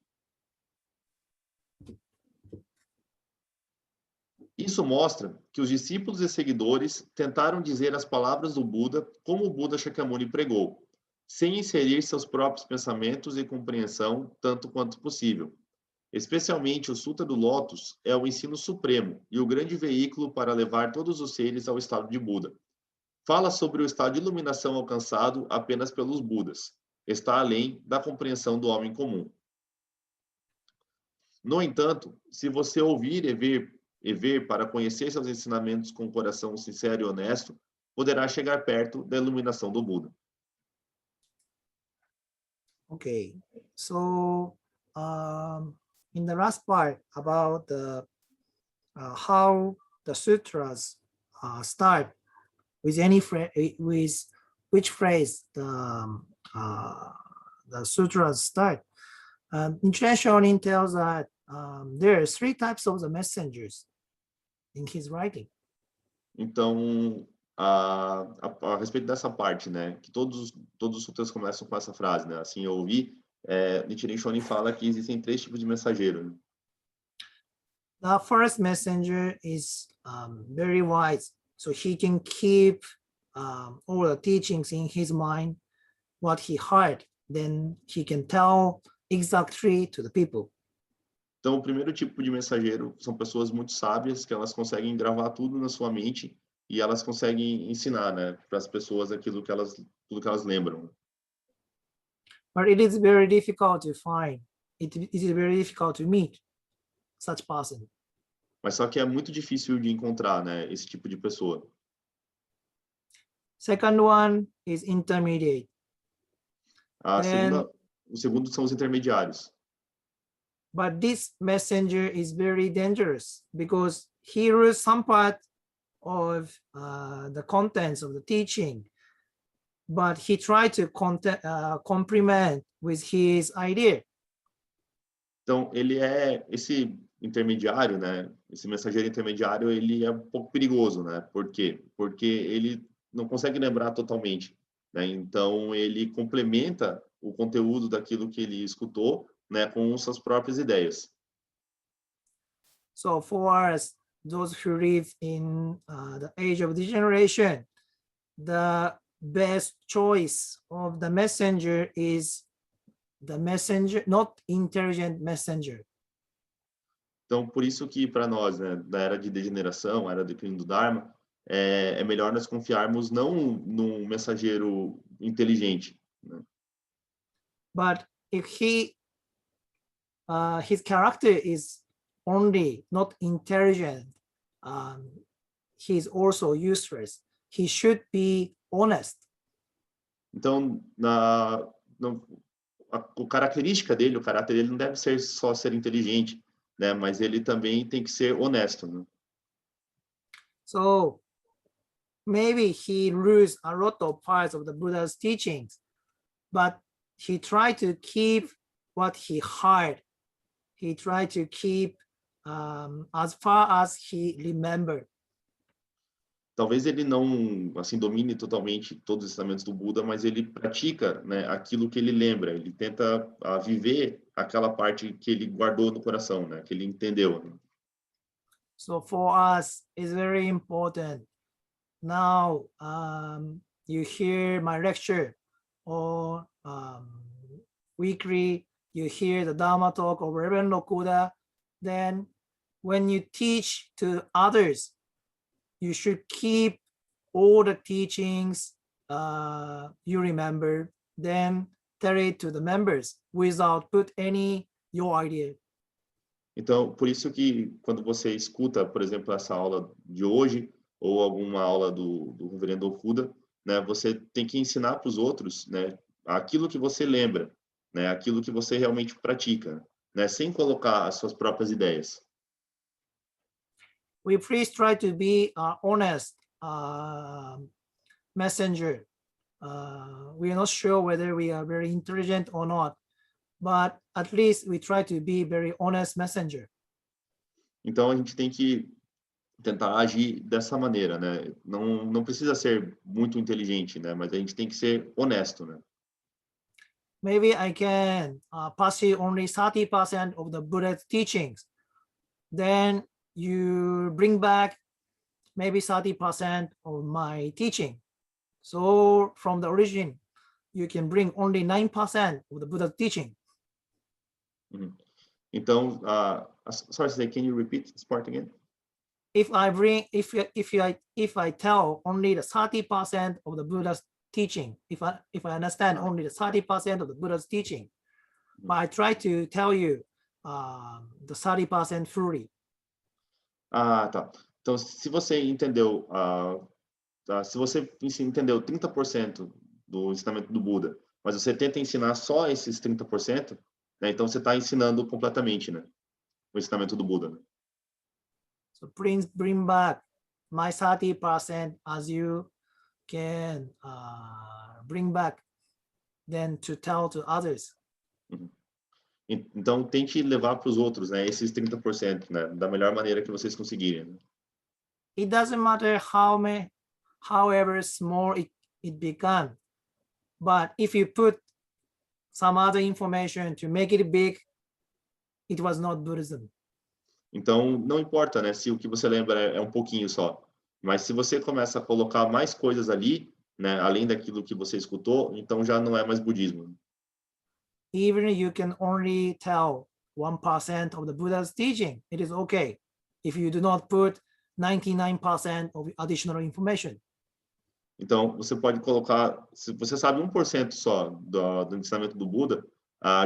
Isso mostra que os discípulos e seguidores tentaram dizer as palavras do Buda como o Buda Shakyamuni pregou, sem inserir seus próprios pensamentos e compreensão tanto quanto possível. Especialmente o Sutra do Lótus é o ensino supremo e o grande veículo para levar todos os seres ao estado de Buda. Fala sobre o estado de iluminação alcançado apenas pelos Budas. Está além da compreensão do homem comum. No entanto, se você ouvir e ver para conhecer seus ensinamentos com um coração sincero e honesto, poderá chegar perto da iluminação do Buda. Okay, so in the last part about how the sutras start with any with which phrase the sutras start. Nichiren Shonin tells that there are three types of the messengers in his writing. Então, a respeito dessa parte, né, que todos os sutras começam com essa frase, né, assim eu ouvi, Nichiren Shonin fala que existem três tipos de mensageiro. Né? The first messenger is very wise, so he can keep all the teachings in his mind, what he heard, then he can tell exactly to the people. Então, o primeiro tipo de mensageiro são pessoas muito sábias, que elas conseguem gravar tudo na sua mente e elas conseguem ensinar, né, para as pessoas tudo que elas lembram. But it is very difficult to find. It is very difficult to meet such person. Mas só que é muito difícil de encontrar, né, esse tipo de pessoa. Second one is intermediate. O segundo são os intermediários. But this messenger is very dangerous because he reads some part of the contents of the teaching, but he tried to complement with his idea. Então, ele é esse intermediário, né? Esse mensageiro intermediário, ele é um pouco perigoso, né? Por quê? Porque ele não consegue lembrar totalmente, né? Então, ele complementa o conteúdo daquilo que ele escutou, né, com suas próprias ideias. So for us, those who live in the age of degeneration, the best choice of the messenger is the messenger, not intelligent messenger. Então, por isso que para nós, né, da era de degeneração, era do declínio do Dharma, é melhor nós confiarmos não num mensageiro inteligente, né? But if his character is only not intelligent, he's also useless. He should be honest. Então, a característica dele, o caráter dele não deve ser só ser inteligente, né? Mas ele também tem que ser honesto, né? So maybe he loses a lot of parts of the Buddha's teachings, but he tried to keep what he heard. He tried to keep as far as he remembered. Talvez ele não, assim, domine totalmente todos os ensinamentos do Buda, mas ele pratica, né, aquilo que ele lembra. Ele tenta viver aquela parte que ele guardou no coração, né, que ele entendeu. Né? So for us, it's very important. Now you hear my lecture, or weekly you hear the Dharma talk of Reverend Okuda. Then when you teach to others, you should keep all the teachings you remember, then tell it to the members without put any your idea. Então, por isso que quando você escuta, por exemplo, essa aula de hoje, ou alguma aula do Reverendo Okuda, né, você tem que ensinar para os outros, né, aquilo que você lembra, né, aquilo que você realmente pratica, né, sem colocar as suas próprias ideias. We please try to be honest messenger. We are not sure whether we are very intelligent or not, but at least we try to be very honest messenger. Então, a gente tem que tentar agir dessa maneira, né? Não precisa ser muito inteligente, né? Mas a gente tem que ser honesto, né? Maybe I can pass you only 30% of the Buddha's teachings. Then you bring back maybe 30% of my teaching. So from the origin, you can bring only 9% of the Buddha's teaching. Então, sorry, can you repeat this part again? If I tell only the 30% of the Buddha's teaching, if I understand only the 30% of the Buddha's teaching, but I try to tell you the 30% fully. Tá. Então, se você entendeu, se você entendeu 30% do ensinamento do Buda, mas você tenta ensinar só esses 30%, né? Então você está ensinando completamente, né? O ensinamento do Buda. Né? So bring back my 30% as you can bring back, then to tell to others. Então tente levar para os outros, né? Esses 30%, né? Da melhor maneira que vocês conseguirem. Né? It doesn't matter however small it began, but if you put some other information to make it big, it was not Buddhism. Então, não importa, né, se o que você lembra é um pouquinho só. Mas se você começa a colocar mais coisas ali, né, além daquilo que você escutou, então já não é mais budismo. Even you can only tell 1% of the Buddha's teaching, it is okay if you do not put 99% of additional information. Então, você pode colocar, se você sabe 1% só do ensinamento do Buda,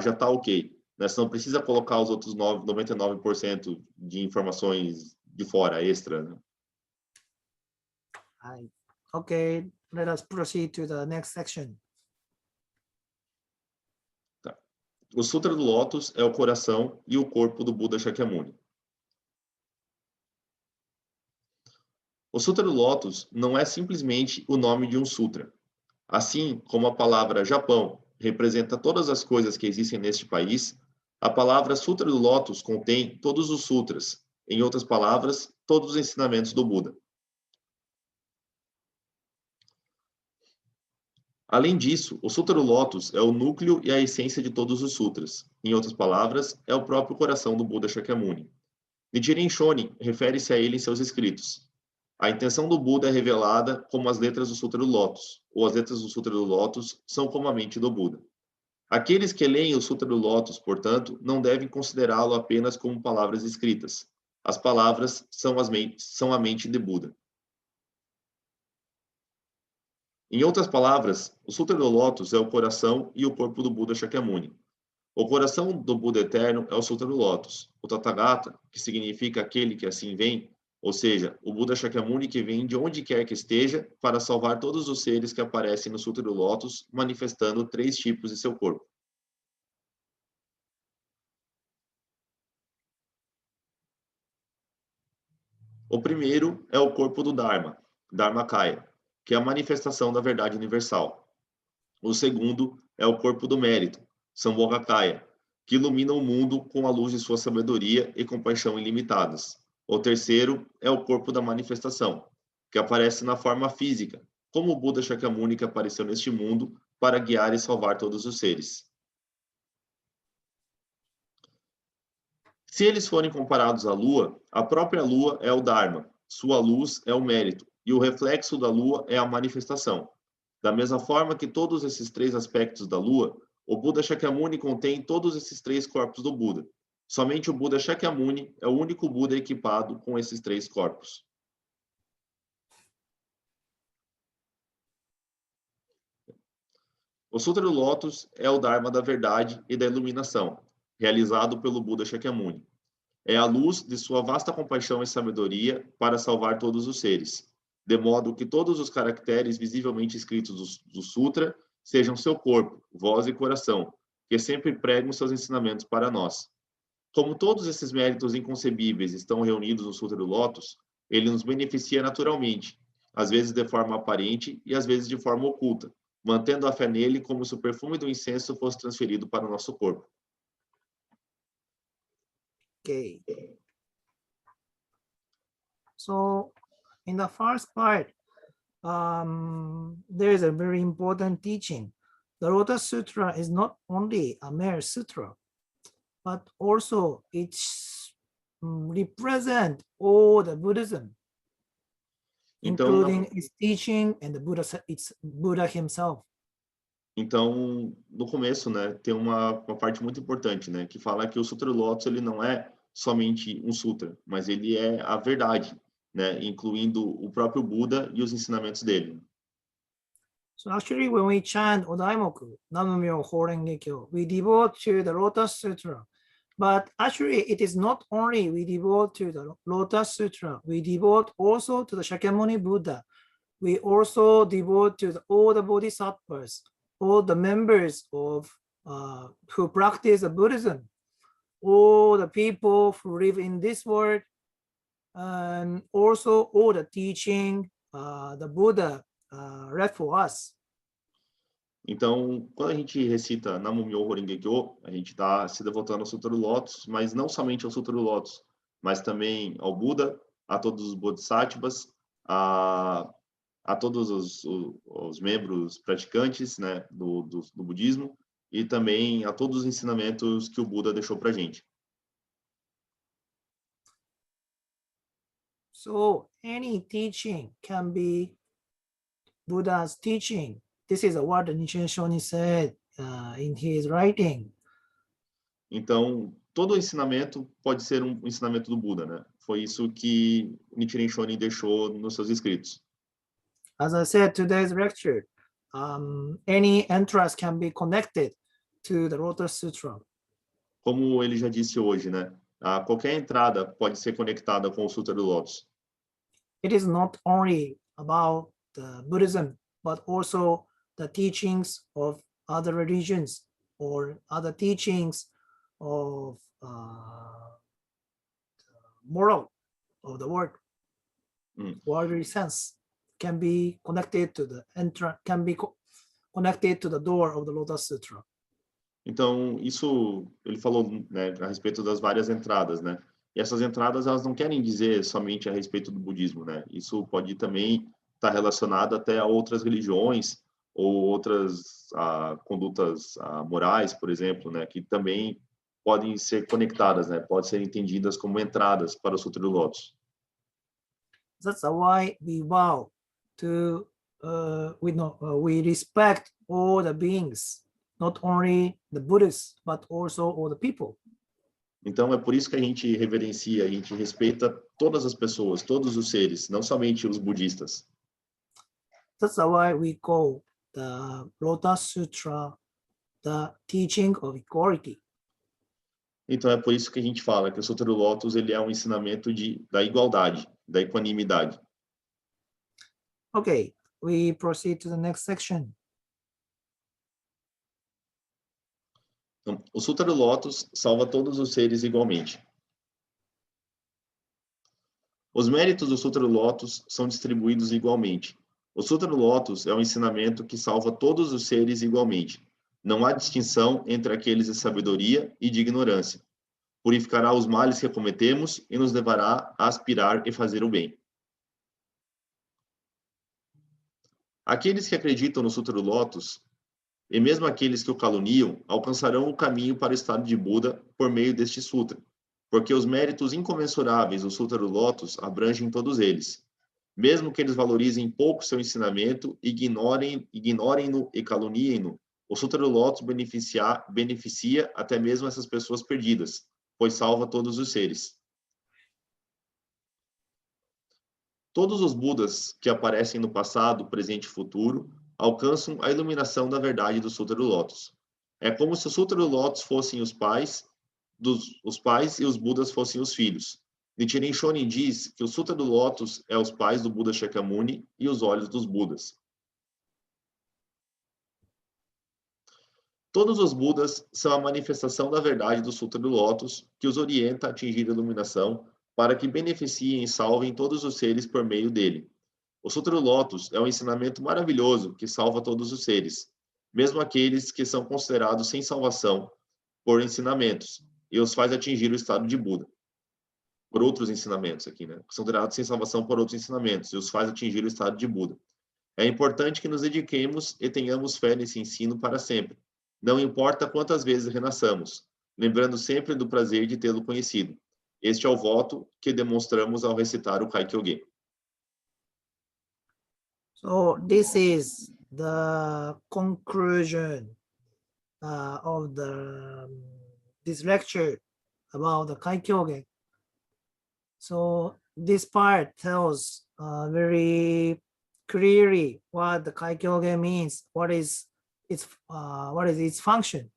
já está ok. Né? Você não precisa colocar os outros 99% de informações de fora, extra. Né? Okay, let us proceed to the next section. Tá. O Sutra do Lótus é o coração e o corpo do Buda Shakyamuni. O Sutra do Lótus não é simplesmente o nome de um sutra. Assim como a palavra Japão representa todas as coisas que existem neste país, a palavra Sutra do Lótus contém todos os sutras, em outras palavras, todos os ensinamentos do Buda. Além disso, o Sutra do Lótus é o núcleo e a essência de todos os sutras. Em outras palavras, é o próprio coração do Buda Shakyamuni. Nichiren Shonin refere-se a ele em seus escritos. A intenção do Buda é revelada como as letras do Sutra do Lótus, ou as letras do Sutra do Lótus são como a mente do Buda. Aqueles que leem o Sutra do Lótus, portanto, não devem considerá-lo apenas como palavras escritas. As palavras são a mente de Buda. Em outras palavras, o Sutra do Lótus é o coração e o corpo do Buda Shakyamuni. O coração do Buda eterno é o Sutra do Lótus. O Tathagata, que significa aquele que assim vem, ou seja, o Buda Shakyamuni que vem de onde quer que esteja para salvar todos os seres que aparecem no Sutra do Lótus, manifestando 3 tipos de seu corpo. O primeiro é o corpo do Dharma, Dharmakaya, que é a manifestação da verdade universal. O segundo é o corpo do mérito, Sambhogakaya, que ilumina o mundo com a luz de sua sabedoria e compaixão ilimitadas. O terceiro é o corpo da manifestação, que aparece na forma física, como o Buda Shakyamuni que apareceu neste mundo para guiar e salvar todos os seres. Se eles forem comparados à Lua, a própria Lua é o Dharma, sua luz é o mérito, e o reflexo da Lua é a manifestação. Da mesma forma que todos esses três aspectos da Lua, o Buda Shakyamuni contém todos esses três corpos do Buda. Somente o Buda Shakyamuni é o único Buda equipado com esses três corpos. O Sutra do Lótus é o Dharma da verdade e da iluminação, realizado pelo Buda Shakyamuni. É a luz de sua vasta compaixão e sabedoria para salvar todos os seres, de modo que todos os caracteres visivelmente escritos do Sutra sejam seu corpo, voz e coração, que sempre pregam seus ensinamentos para nós. Como todos esses méritos inconcebíveis estão reunidos no Sutra do Lótus, ele nos beneficia naturalmente, às vezes de forma aparente e às vezes de forma oculta, mantendo a fé nele como se o perfume do incenso fosse transferido para o nosso corpo. Okay. So in the first part, there is a very important teaching. The Lotus Sutra is not only a mere sutra, but also it represents all the Buddhism, Então, including its teaching and the it's Buddha himself. Então, no começo, né, tem uma parte muito importante, né, que fala que o Sutra do Lótus ele não é somente um sutra, mas ele é a verdade, né, incluindo o próprio Buda e os ensinamentos dele. So actually, when we chant Odaimoku, Nam-myoho Renge Kyo, we devote to the Lotus Sutra. But actually, it is not only we devote to the Lotus Sutra, we devote also to the Shakyamuni Buddha. We also devote to all the Bodhisattvas, all the members of who practice Buddhism, all the people who live in this world, and also all the teaching the Buddha left for us. Então, quando a gente recita Nam-myoho Renge Kyo, a gente está se devotando ao Sutra do Lótus, mas não somente ao Sutra do Lótus, mas também ao Buda, a todos os Bodhisattvas, a todos os membros praticantes, né, do budismo, e também a todos os ensinamentos que o Buda deixou para a gente. So any teaching can be Buddha's teaching. This is what Nichiren Shonin said in his writing. Então, todo ensinamento pode ser um ensinamento do Buda, né? Foi isso que Nichiren Shonin deixou nos seus escritos. As I said, today's lecture, any entrance can be connected to the Lotus Sutra. Como ele já disse hoje, né? Qualquer entrada pode ser conectada com o Sutra do Lótus. It is not only about the Buddhism, but also the teachings of other religions or other teachings of moral of the world, worldly sense can be connected to the connected to the door of the Lotus Sutra. Então, isso ele falou, né, a respeito das várias entradas, né? E essas entradas elas não querem dizer somente a respeito do budismo, né? Isso pode também estar relacionado até a outras religiões ou outras condutas morais, por exemplo, né, que também podem ser conectadas, né? Podem ser entendidas como entradas para o Sutra do Lótus. That's why we vow to we respect all the beings, not only the Buddhists, but also all the people. Então, é por isso que a gente reverencia, a gente respeita todas as pessoas, todos os seres, não somente os budistas. That's why we call the Lotus Sutra the teaching of equality. Então, é por isso que a gente fala que o Sutra do Lótus ele é um ensinamento da igualdade, da equanimidade. Okay, we proceed to the next section. Então, o Sutra do Lótus salva todos os seres igualmente. Os méritos do Sutra do Lótus são distribuídos igualmente. O Sutra do Lótus é um ensinamento que salva todos os seres igualmente. Não há distinção entre aqueles de sabedoria e de ignorância. Purificará os males que cometemos e nos levará a aspirar e fazer o bem. Aqueles que acreditam no Sutra do Lótus, e mesmo aqueles que o caluniam, alcançarão o caminho para o estado de Buda por meio deste sutra, porque os méritos incomensuráveis do Sutra do Lótus abrangem todos eles. Mesmo que eles valorizem pouco seu ensinamento, ignorem-no e caluniem-no, o Sutra do Lótus beneficia até mesmo essas pessoas perdidas, pois salva todos os seres. Todos os Budas que aparecem no passado, presente e futuro alcançam a iluminação da verdade do Sutra do Lótus. É como se o Sutra do Lótus fossem os pais e os Budas fossem os filhos. Nichiren Shonin diz que o Sutra do Lótus é os pais do Buda Shakyamuni e os olhos dos Budas. Todos os Budas são a manifestação da verdade do Sutra do Lótus, que os orienta a atingir a iluminação, para que beneficiem e salvem todos os seres por meio dele. O Sutra do Lótus é um ensinamento maravilhoso que salva todos os seres, mesmo aqueles que são considerados sem salvação por ensinamentos, e os faz atingir o estado de Buda. Por outros ensinamentos aqui, né? São considerados sem salvação por outros ensinamentos, e os faz atingir o estado de Buda. É importante que nos dediquemos e tenhamos fé nesse ensino para sempre. Não importa quantas vezes renasçamos, lembrando sempre do prazer de tê-lo conhecido. Este é o voto que demonstramos ao recitar o Kaikyoge. So this is the conclusion of this lecture about the Kaikyoge. So this part tells very clearly what the Kaikyoge means, what is its function.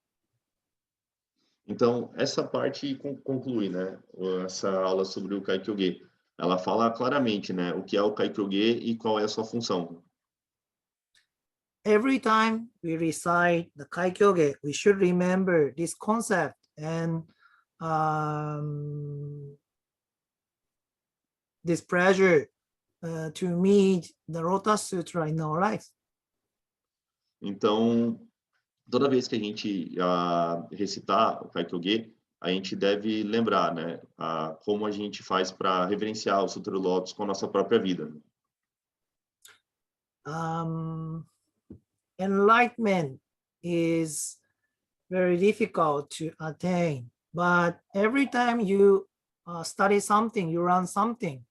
Então, essa parte conclui, né, essa aula sobre o Kaikyoge. Ela fala claramente, né, o que é o Kaikyoge e qual é a sua função. Every time we recite the Kaikyoge, we should remember this concept and this pressure to meet the Lotus Sutra in our lives. Então, toda vez que a gente recitar o Kaikyoge, a gente deve lembrar, né, como a gente faz para reverenciar o Sutra do Lótus com a nossa própria vida. Enlightenment is very difficult to attain, but every time you study something, you learn something,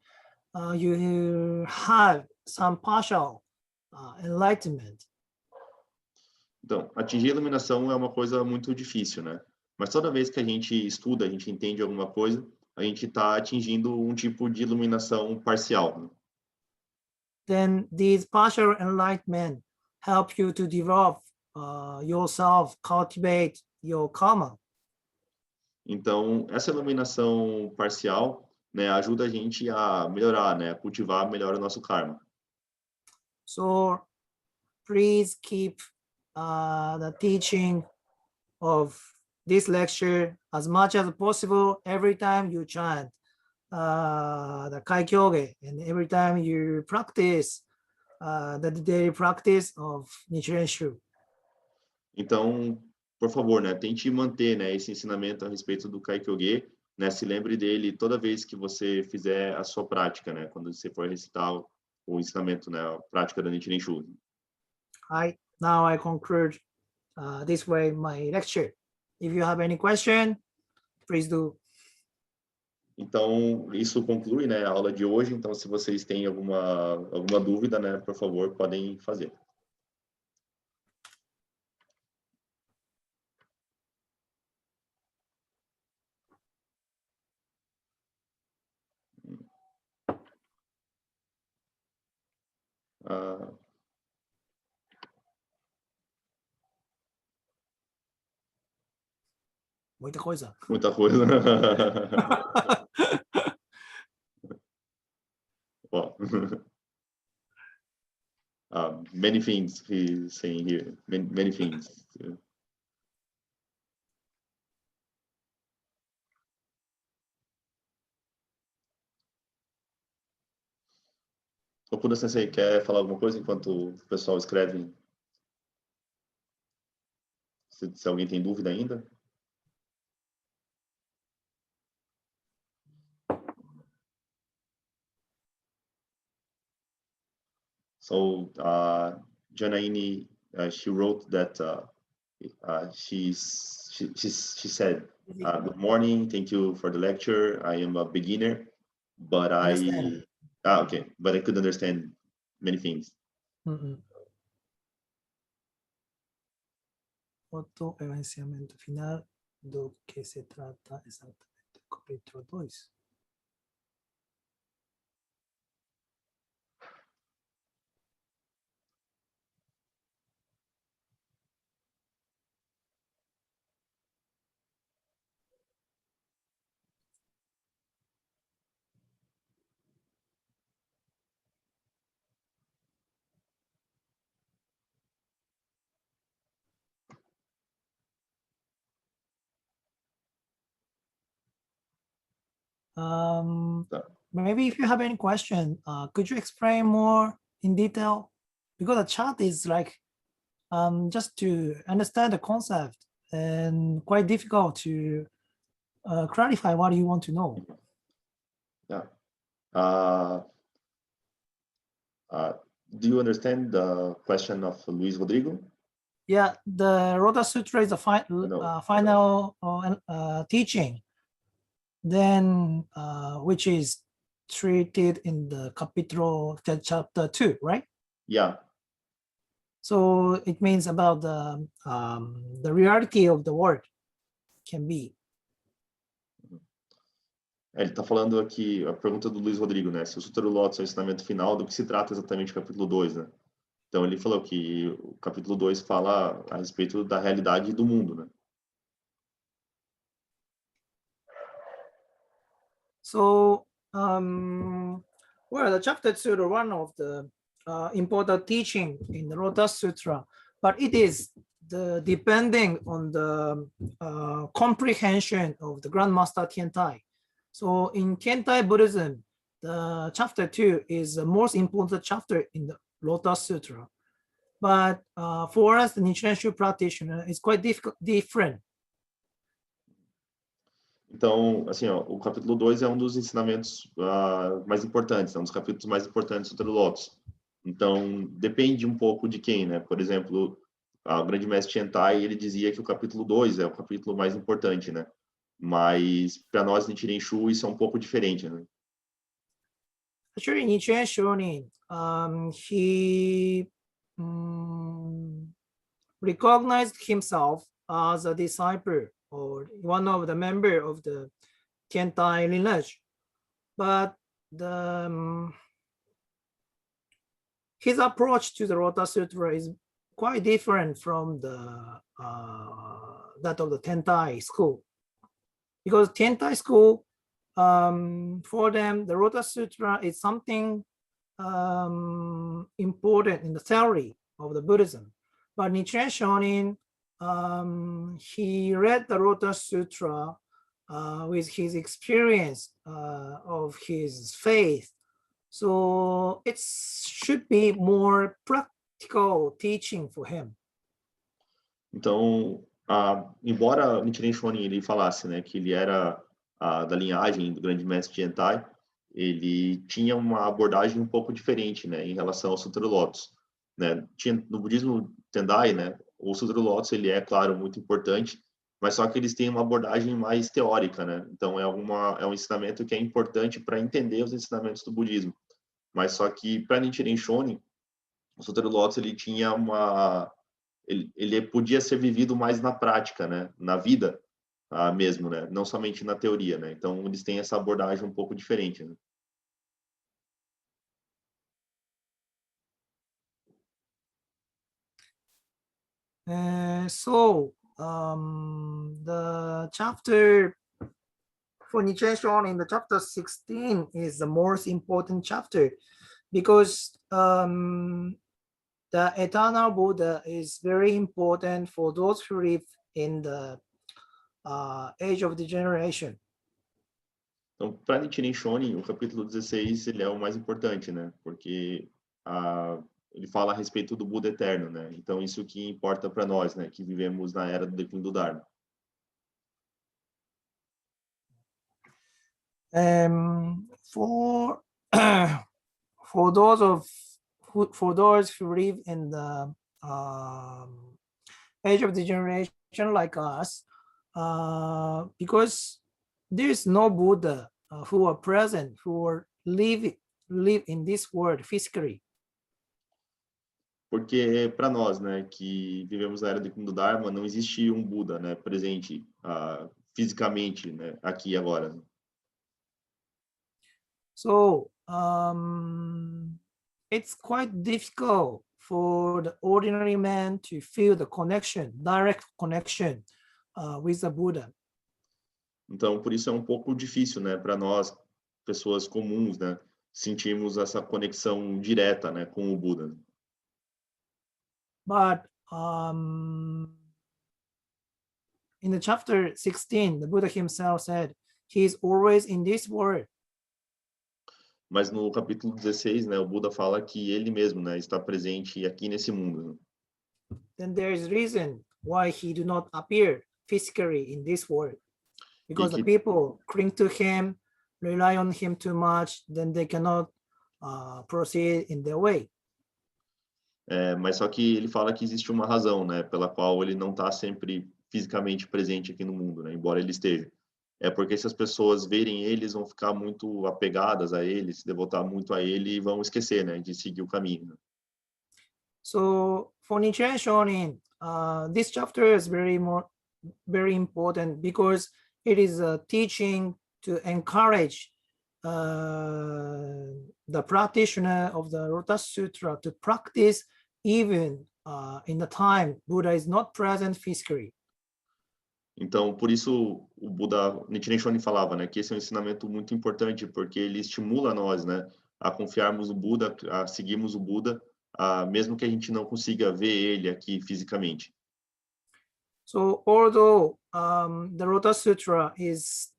you have some partial enlightenment. Então, atingir a iluminação é uma coisa muito difícil, né? Mas toda vez que a gente estuda, a gente entende alguma coisa, a gente está atingindo um tipo de iluminação parcial. Né? Then these partial enlightenment help you to develop yourself, cultivate your karma. Então, essa iluminação parcial, né, ajuda a gente a melhorar, né, a cultivar melhor o nosso karma. So, please keep the teaching of this lecture as much as possible every time you chant the Kaikyoge and every time you practice the daily practice of Nichiren Shu. Então, por favor, né, tente manter, né, esse ensinamento a respeito do Kaikyoge, né, se lembre dele toda vez que você fizer a sua prática, né, quando você for recitar o ensinamento, né, a prática da Nichiren Shu. Now I conclude this way my lecture. If you have any question, please do. Então, isso conclui, né, a aula de hoje. Então, se vocês têm alguma dúvida, né, por favor, podem fazer. Muita coisa. Muita coisa. Well, many things he's saying here. Many things. Okuda Sensei, quer falar alguma coisa enquanto o pessoal escreve? Se alguém tem dúvida ainda. So Janaíne, she wrote that she said, good morning, thank you for the lecture. I am a beginner, but Understand. okay, but I could understand many things. Otro enunciamiento final do que se trata exatamente capítulo 2. Maybe if you have any question, could you explain more in detail? Because the chat is like just to understand the concept and quite difficult to clarify what you want to know. Yeah. Do you understand the question of Luis Rodrigo? Yeah, the Rota Sutra is the final teaching, then which is treated in the chapter 2, right? Yeah. So it means about the reality of the word can be. Ele está falando aqui, a pergunta do Luiz Rodrigo, né? Se o Sutra do Lótus é o ensinamento final, do que se trata exatamente o capítulo 2, né? Então ele falou que o capítulo 2 fala a respeito da realidade do mundo, né? So, well, the chapter 2 is one of the important teaching in the Lotus Sutra, but it is depending on the comprehension of the Grandmaster Tiantai. So in Tiantai Buddhism, the chapter 2 is the most important chapter in the Lotus Sutra. But for us, the Nichiren Shu practitioner, it's quite different. Então, assim, ó, o capítulo 2 é um dos ensinamentos mais importantes, é um dos capítulos mais importantes do Sutra do Lótus. Então, depende um pouco de quem, né? Por exemplo, o grande mestre Tiantai, ele dizia que o capítulo 2 é o capítulo mais importante, né? Mas, para nós, Nichiren Shu, isso é um pouco diferente, né? Actually, Nichiren Shonin, he recognized himself as a disciple or one of the member of the Tiantai lineage, but his approach to the Rota Sutra is quite different from that of the Tentai school, because Tentai school, for them, the Rota Sutra is something important in the theory of the Buddhism. But Nichiren Shonin, he read the Rota Sutra with his experience of his faith. So it should be more practical teaching for him. Então, embora Nichiren Shonin ele falasse, né, que ele era da linhagem do grande mestre Tiantai, ele tinha uma abordagem um pouco diferente, né, em relação ao Sutra do Lótus, né? No budismo Tendai, né, o Sutra do Lótus ele é, claro, muito importante, mas só que eles têm uma abordagem mais teórica, né? Então é um ensinamento que é importante para entender os ensinamentos do budismo. Mas só que para Nichiren Shonin, o Sutra do Lótus ele tinha ele podia ser vivido mais na prática, né? Na vida mesmo, né? Não somente na teoria, né? Então eles têm essa abordagem um pouco diferente, né? So the chapter for Nichiren Shonin, the chapter 16 is the most important chapter, because the eternal Buddha is very important for those who live in the age of degeneration. Então, para Nichiren Shonin, o capítulo 16 ele é o mais importante, né? Porque ele fala a respeito do Buda eterno, né? Então isso que importa para nós, né? Que vivemos na era do declínio do Dharma. For for those who live in the age of the generation like us, because there is no Buddha who are present, who are live in this world physically. Porque para nós, né, que vivemos na era do declínio do Dharma, não existe um Buda, né, presente fisicamente, né, aqui e agora. So it's quite difficult for the ordinary man to feel the connection, direct connection with the Buddha. Então, por isso é um pouco difícil, né, para nós, pessoas comuns, né, sentirmos essa conexão direta, né, com o Buda. But in the chapter 16, the Buddha himself said, he is always in this world. Mas no capítulo 16, né, o Buda fala que ele mesmo, né, está presente aqui nesse mundo. Then there is reason why he do not appear physically in this world. Because the people cling to him, rely on him too much, then they cannot proceed in their way. Mas só que ele fala que existe uma razão, né, pela qual ele não está sempre fisicamente presente aqui no mundo, né, embora ele esteja. É porque se as pessoas verem ele, eles vão ficar muito apegadas a ele, se devotar muito a ele e vão esquecer, né, de seguir o caminho. Né? So for Nichiren Shonin, this chapter is very important because it is a teaching to encourage the practitioner of the Lotus Sutra to practice even in the time Buddha is not present physically. Então, por isso o Buda, Nichiren Shonin falava, né, que esse é um ensinamento muito importante, porque ele estimula nós, né, a confiarmos no Buda, a seguirmos o Buda, mesmo que a gente não consiga ver ele aqui fisicamente. So, although the Lotus Sutra is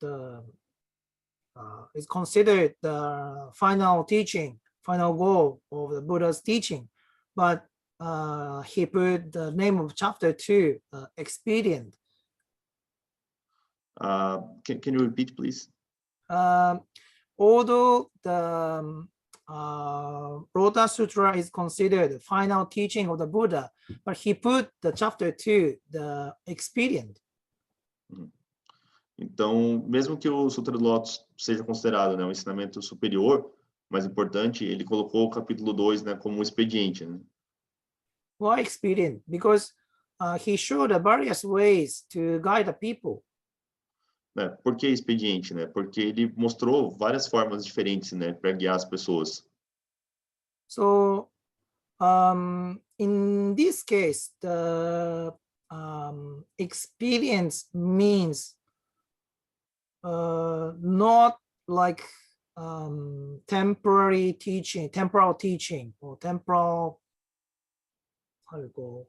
considered the final teaching, final goal of the Buddha's teaching, but he put the name of chapter 2, expedient. Can you repeat, please? Although the Lotus Sutra is considered the final teaching of the Buddha, but he put the chapter 2, the expedient. Então, mesmo que o Sutra do Lótus seja considerado, né, um ensinamento superior, mais importante, ele colocou o capítulo 2, né, como um expediente. Né? Why expedient? Because he showed various ways to guide the people. Né? Por que expediente? Né? Porque ele mostrou várias formas diferentes, né, para guiar as pessoas. So, in this case, the experience means not like temporal teaching, or temporal, how you go,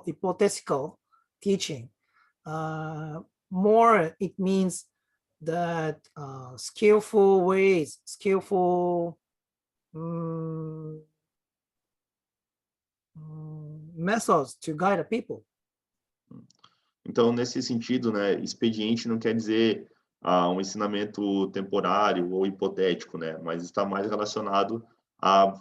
hypothetical teaching. More, it means that skillful ways, skillful methods to guide the people. Então, nesse sentido, né, expediente não quer dizer um ensinamento temporário ou hipotético, né, mas está mais relacionado a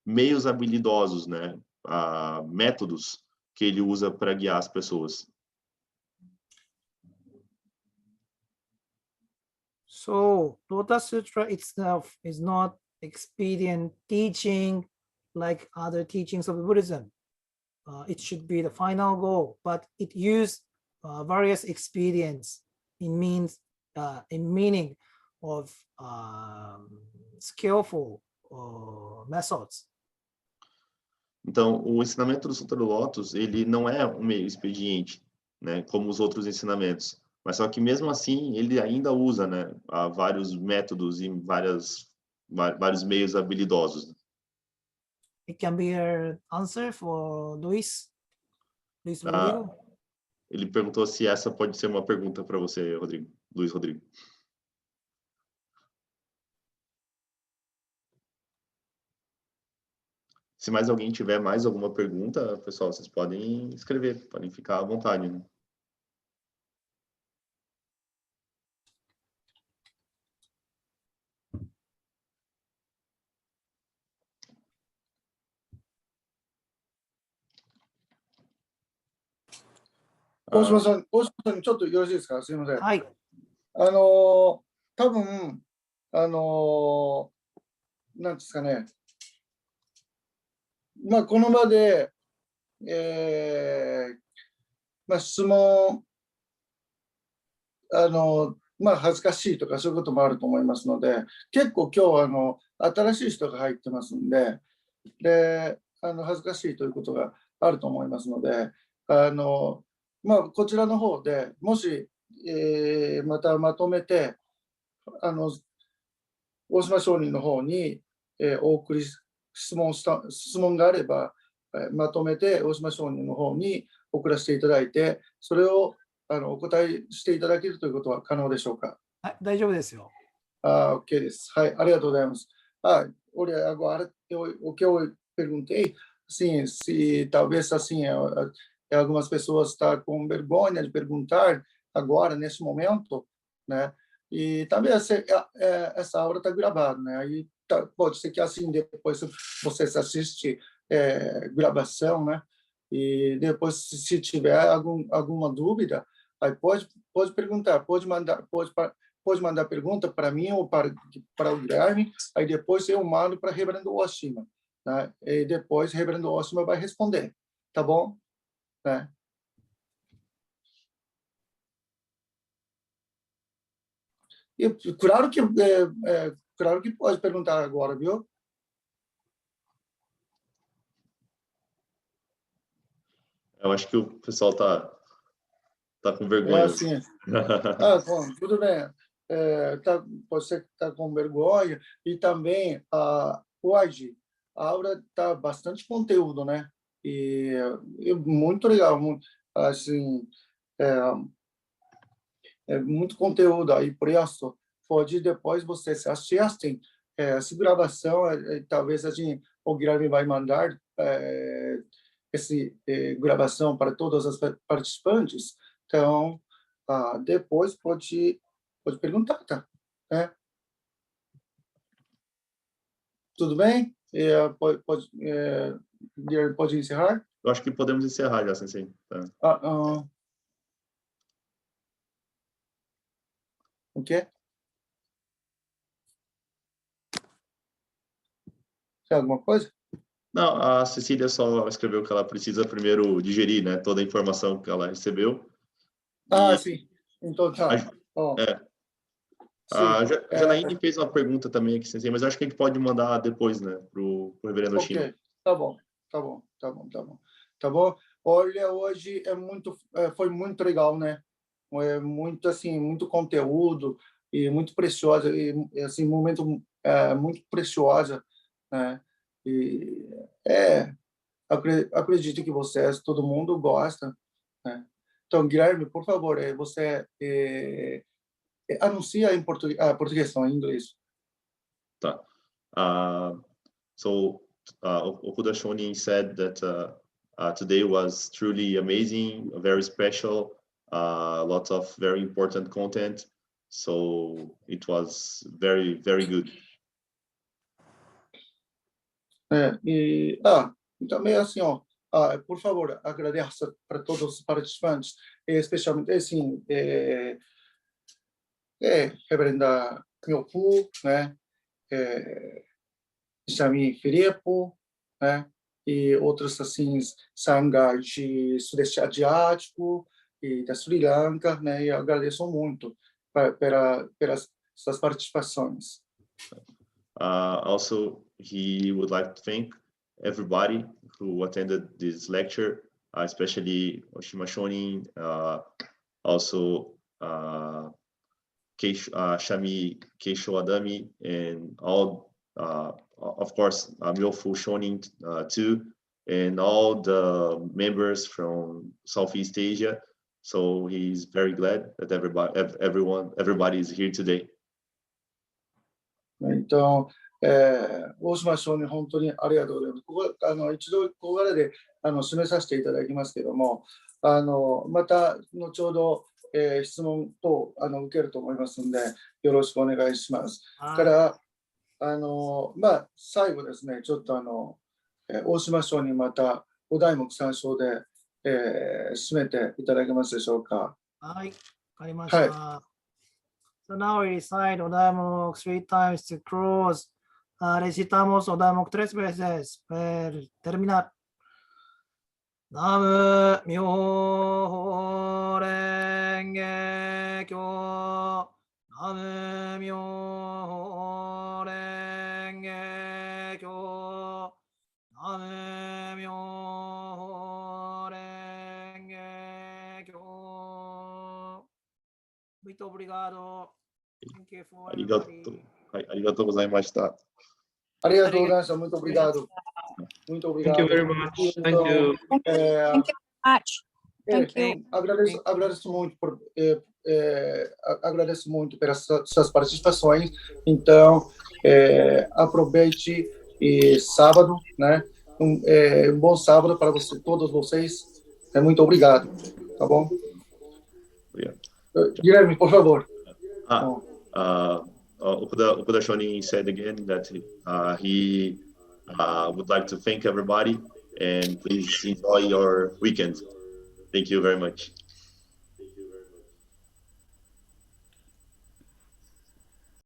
meios habilidosos, né, a métodos que ele usa para guiar as pessoas. So, Lotus Sutra itself is not expedient teaching like other teachings of Buddhism. It should be the final goal, but it used various expedients in meaning of skillful methods. Então, o ensinamento do Sutra do Lótus, ele não é um meio expediente, né, como os outros ensinamentos, mas só que mesmo assim ele ainda usa, né, vários métodos e vários meios habilidosos. It can be an answer for Luis Rodrigo. Ele perguntou se essa pode ser uma pergunta para você, Luiz Rodrigo. Se mais alguém tiver mais alguma pergunta, pessoal, vocês podem escrever, podem ficar à vontade, né? Ah, 大島さん、ちょっとよろしいですか？すみません。はい。多分、なんですかね。まあ、この場で、まあ、質問、まあ、恥ずかしいとかそういうこともあると思いますので、結構今日新しい人が入ってますんで、恥ずかしいということがあると思いますので、まあ、こちらの方でもし、またまとめて、大島商人の方に、お送り質問があれば、まとめて大島商人の方に送らせていただいて、それをお答えしていただけるということは可能でしょうか？はい、大丈夫ですよ。OK です。はい、ありがとうございます。Olha, agora o que eu perguntei, assim, se talvez assim algumas pessoas estão com vergonha de perguntar agora nesse momento, né? E também essa aula está gravada, né? Aí pode ser que assim depois você assiste gravação, né? E depois se tiver alguma dúvida, aí pode perguntar, pode mandar pergunta para mim ou para o Guilherme, aí depois eu mando para o Reverendo Oshima, né? E depois o Reverendo Oshima vai responder, tá bom? Né? E claro que pode perguntar agora, viu? eu acho que o pessoal tá com vergonha. Assim. Bom, tudo bem. Pode ser que está com vergonha. E também, hoje, a aula está bastante conteúdo, né? E muito legal. Assim, muito conteúdo aí, por isso, pode depois vocês assistem essa gravação, talvez o Guilherme vai mandar essa gravação para todos os participantes, então, depois pode perguntar, tá? Tudo bem? Guilherme, pode encerrar? Eu acho que podemos encerrar já, Sensei. Tá. O quê? Tem alguma coisa? Não, a Cecília só escreveu que ela precisa primeiro digerir, né, toda a informação que ela recebeu. Sim. Então tá. A Janaíne fez uma pergunta também aqui, Sensei, mas eu acho que a gente pode mandar depois, né, pro Reverendo Oshima. Ok, tá bom. Olha, hoje foi muito legal, né? Muito assim, muito conteúdo e muito preciosa e assim momento muito preciosa, né? E acredito que vocês, todo mundo gosta, né? Então, Guilherme, por favor, você anuncia em português, não, em inglês. Tá. So Okuda Shonin said that today was truly amazing, very special, lots of very important content. So it was very, very good. E também assim, por favor, agradeço para todos os participantes, especialmente assim, Reverenda Myofu, né? Jami Filipe, né? E outros assim, Sangha de Sudeste Asiático e da Sri Lanka, né? E agradeço muito pelas suas participações. Also, he would like to thank everybody who attended this lecture, especially Oshima Shonin, also Shami Keisho Adami, and all, of course, Myofu Shonin too, and all the members from Southeast Asia. So he's very glad that everybody is here today. Então, 大島少年、本当にありがとうございます。一度、ここで締めさせていただきますけども、また後ほど、質問等受けると思いますので、よろしくお願いします。かはいら、最後ですね、ちょっと大島少年、またお題目参照で、締めていただけますでしょうか。はい、わかりました。So now we recite お題目 three times to close. Recitamos お題目tres veces per terminar. ナムミョレンゲキョナムミョレンゲキョナムミョレンゲキョ Muito obrigado. Thank you for ありがとう everybody. はい、ありがとうございました。ありがとうございました。muito obrigado. Muito obrigado. Thank you very much. Thank you. Thank you very much. Thank you. Agradeço muito pelas suas participações. Então, aproveite sábado, né? Um bom sábado para todos vocês. Muito obrigado. Tá bom? Obrigado. Guilherme, por favor. Okuda Shonin said again that he would like to thank everybody and please enjoy your weekend. Thank you very much.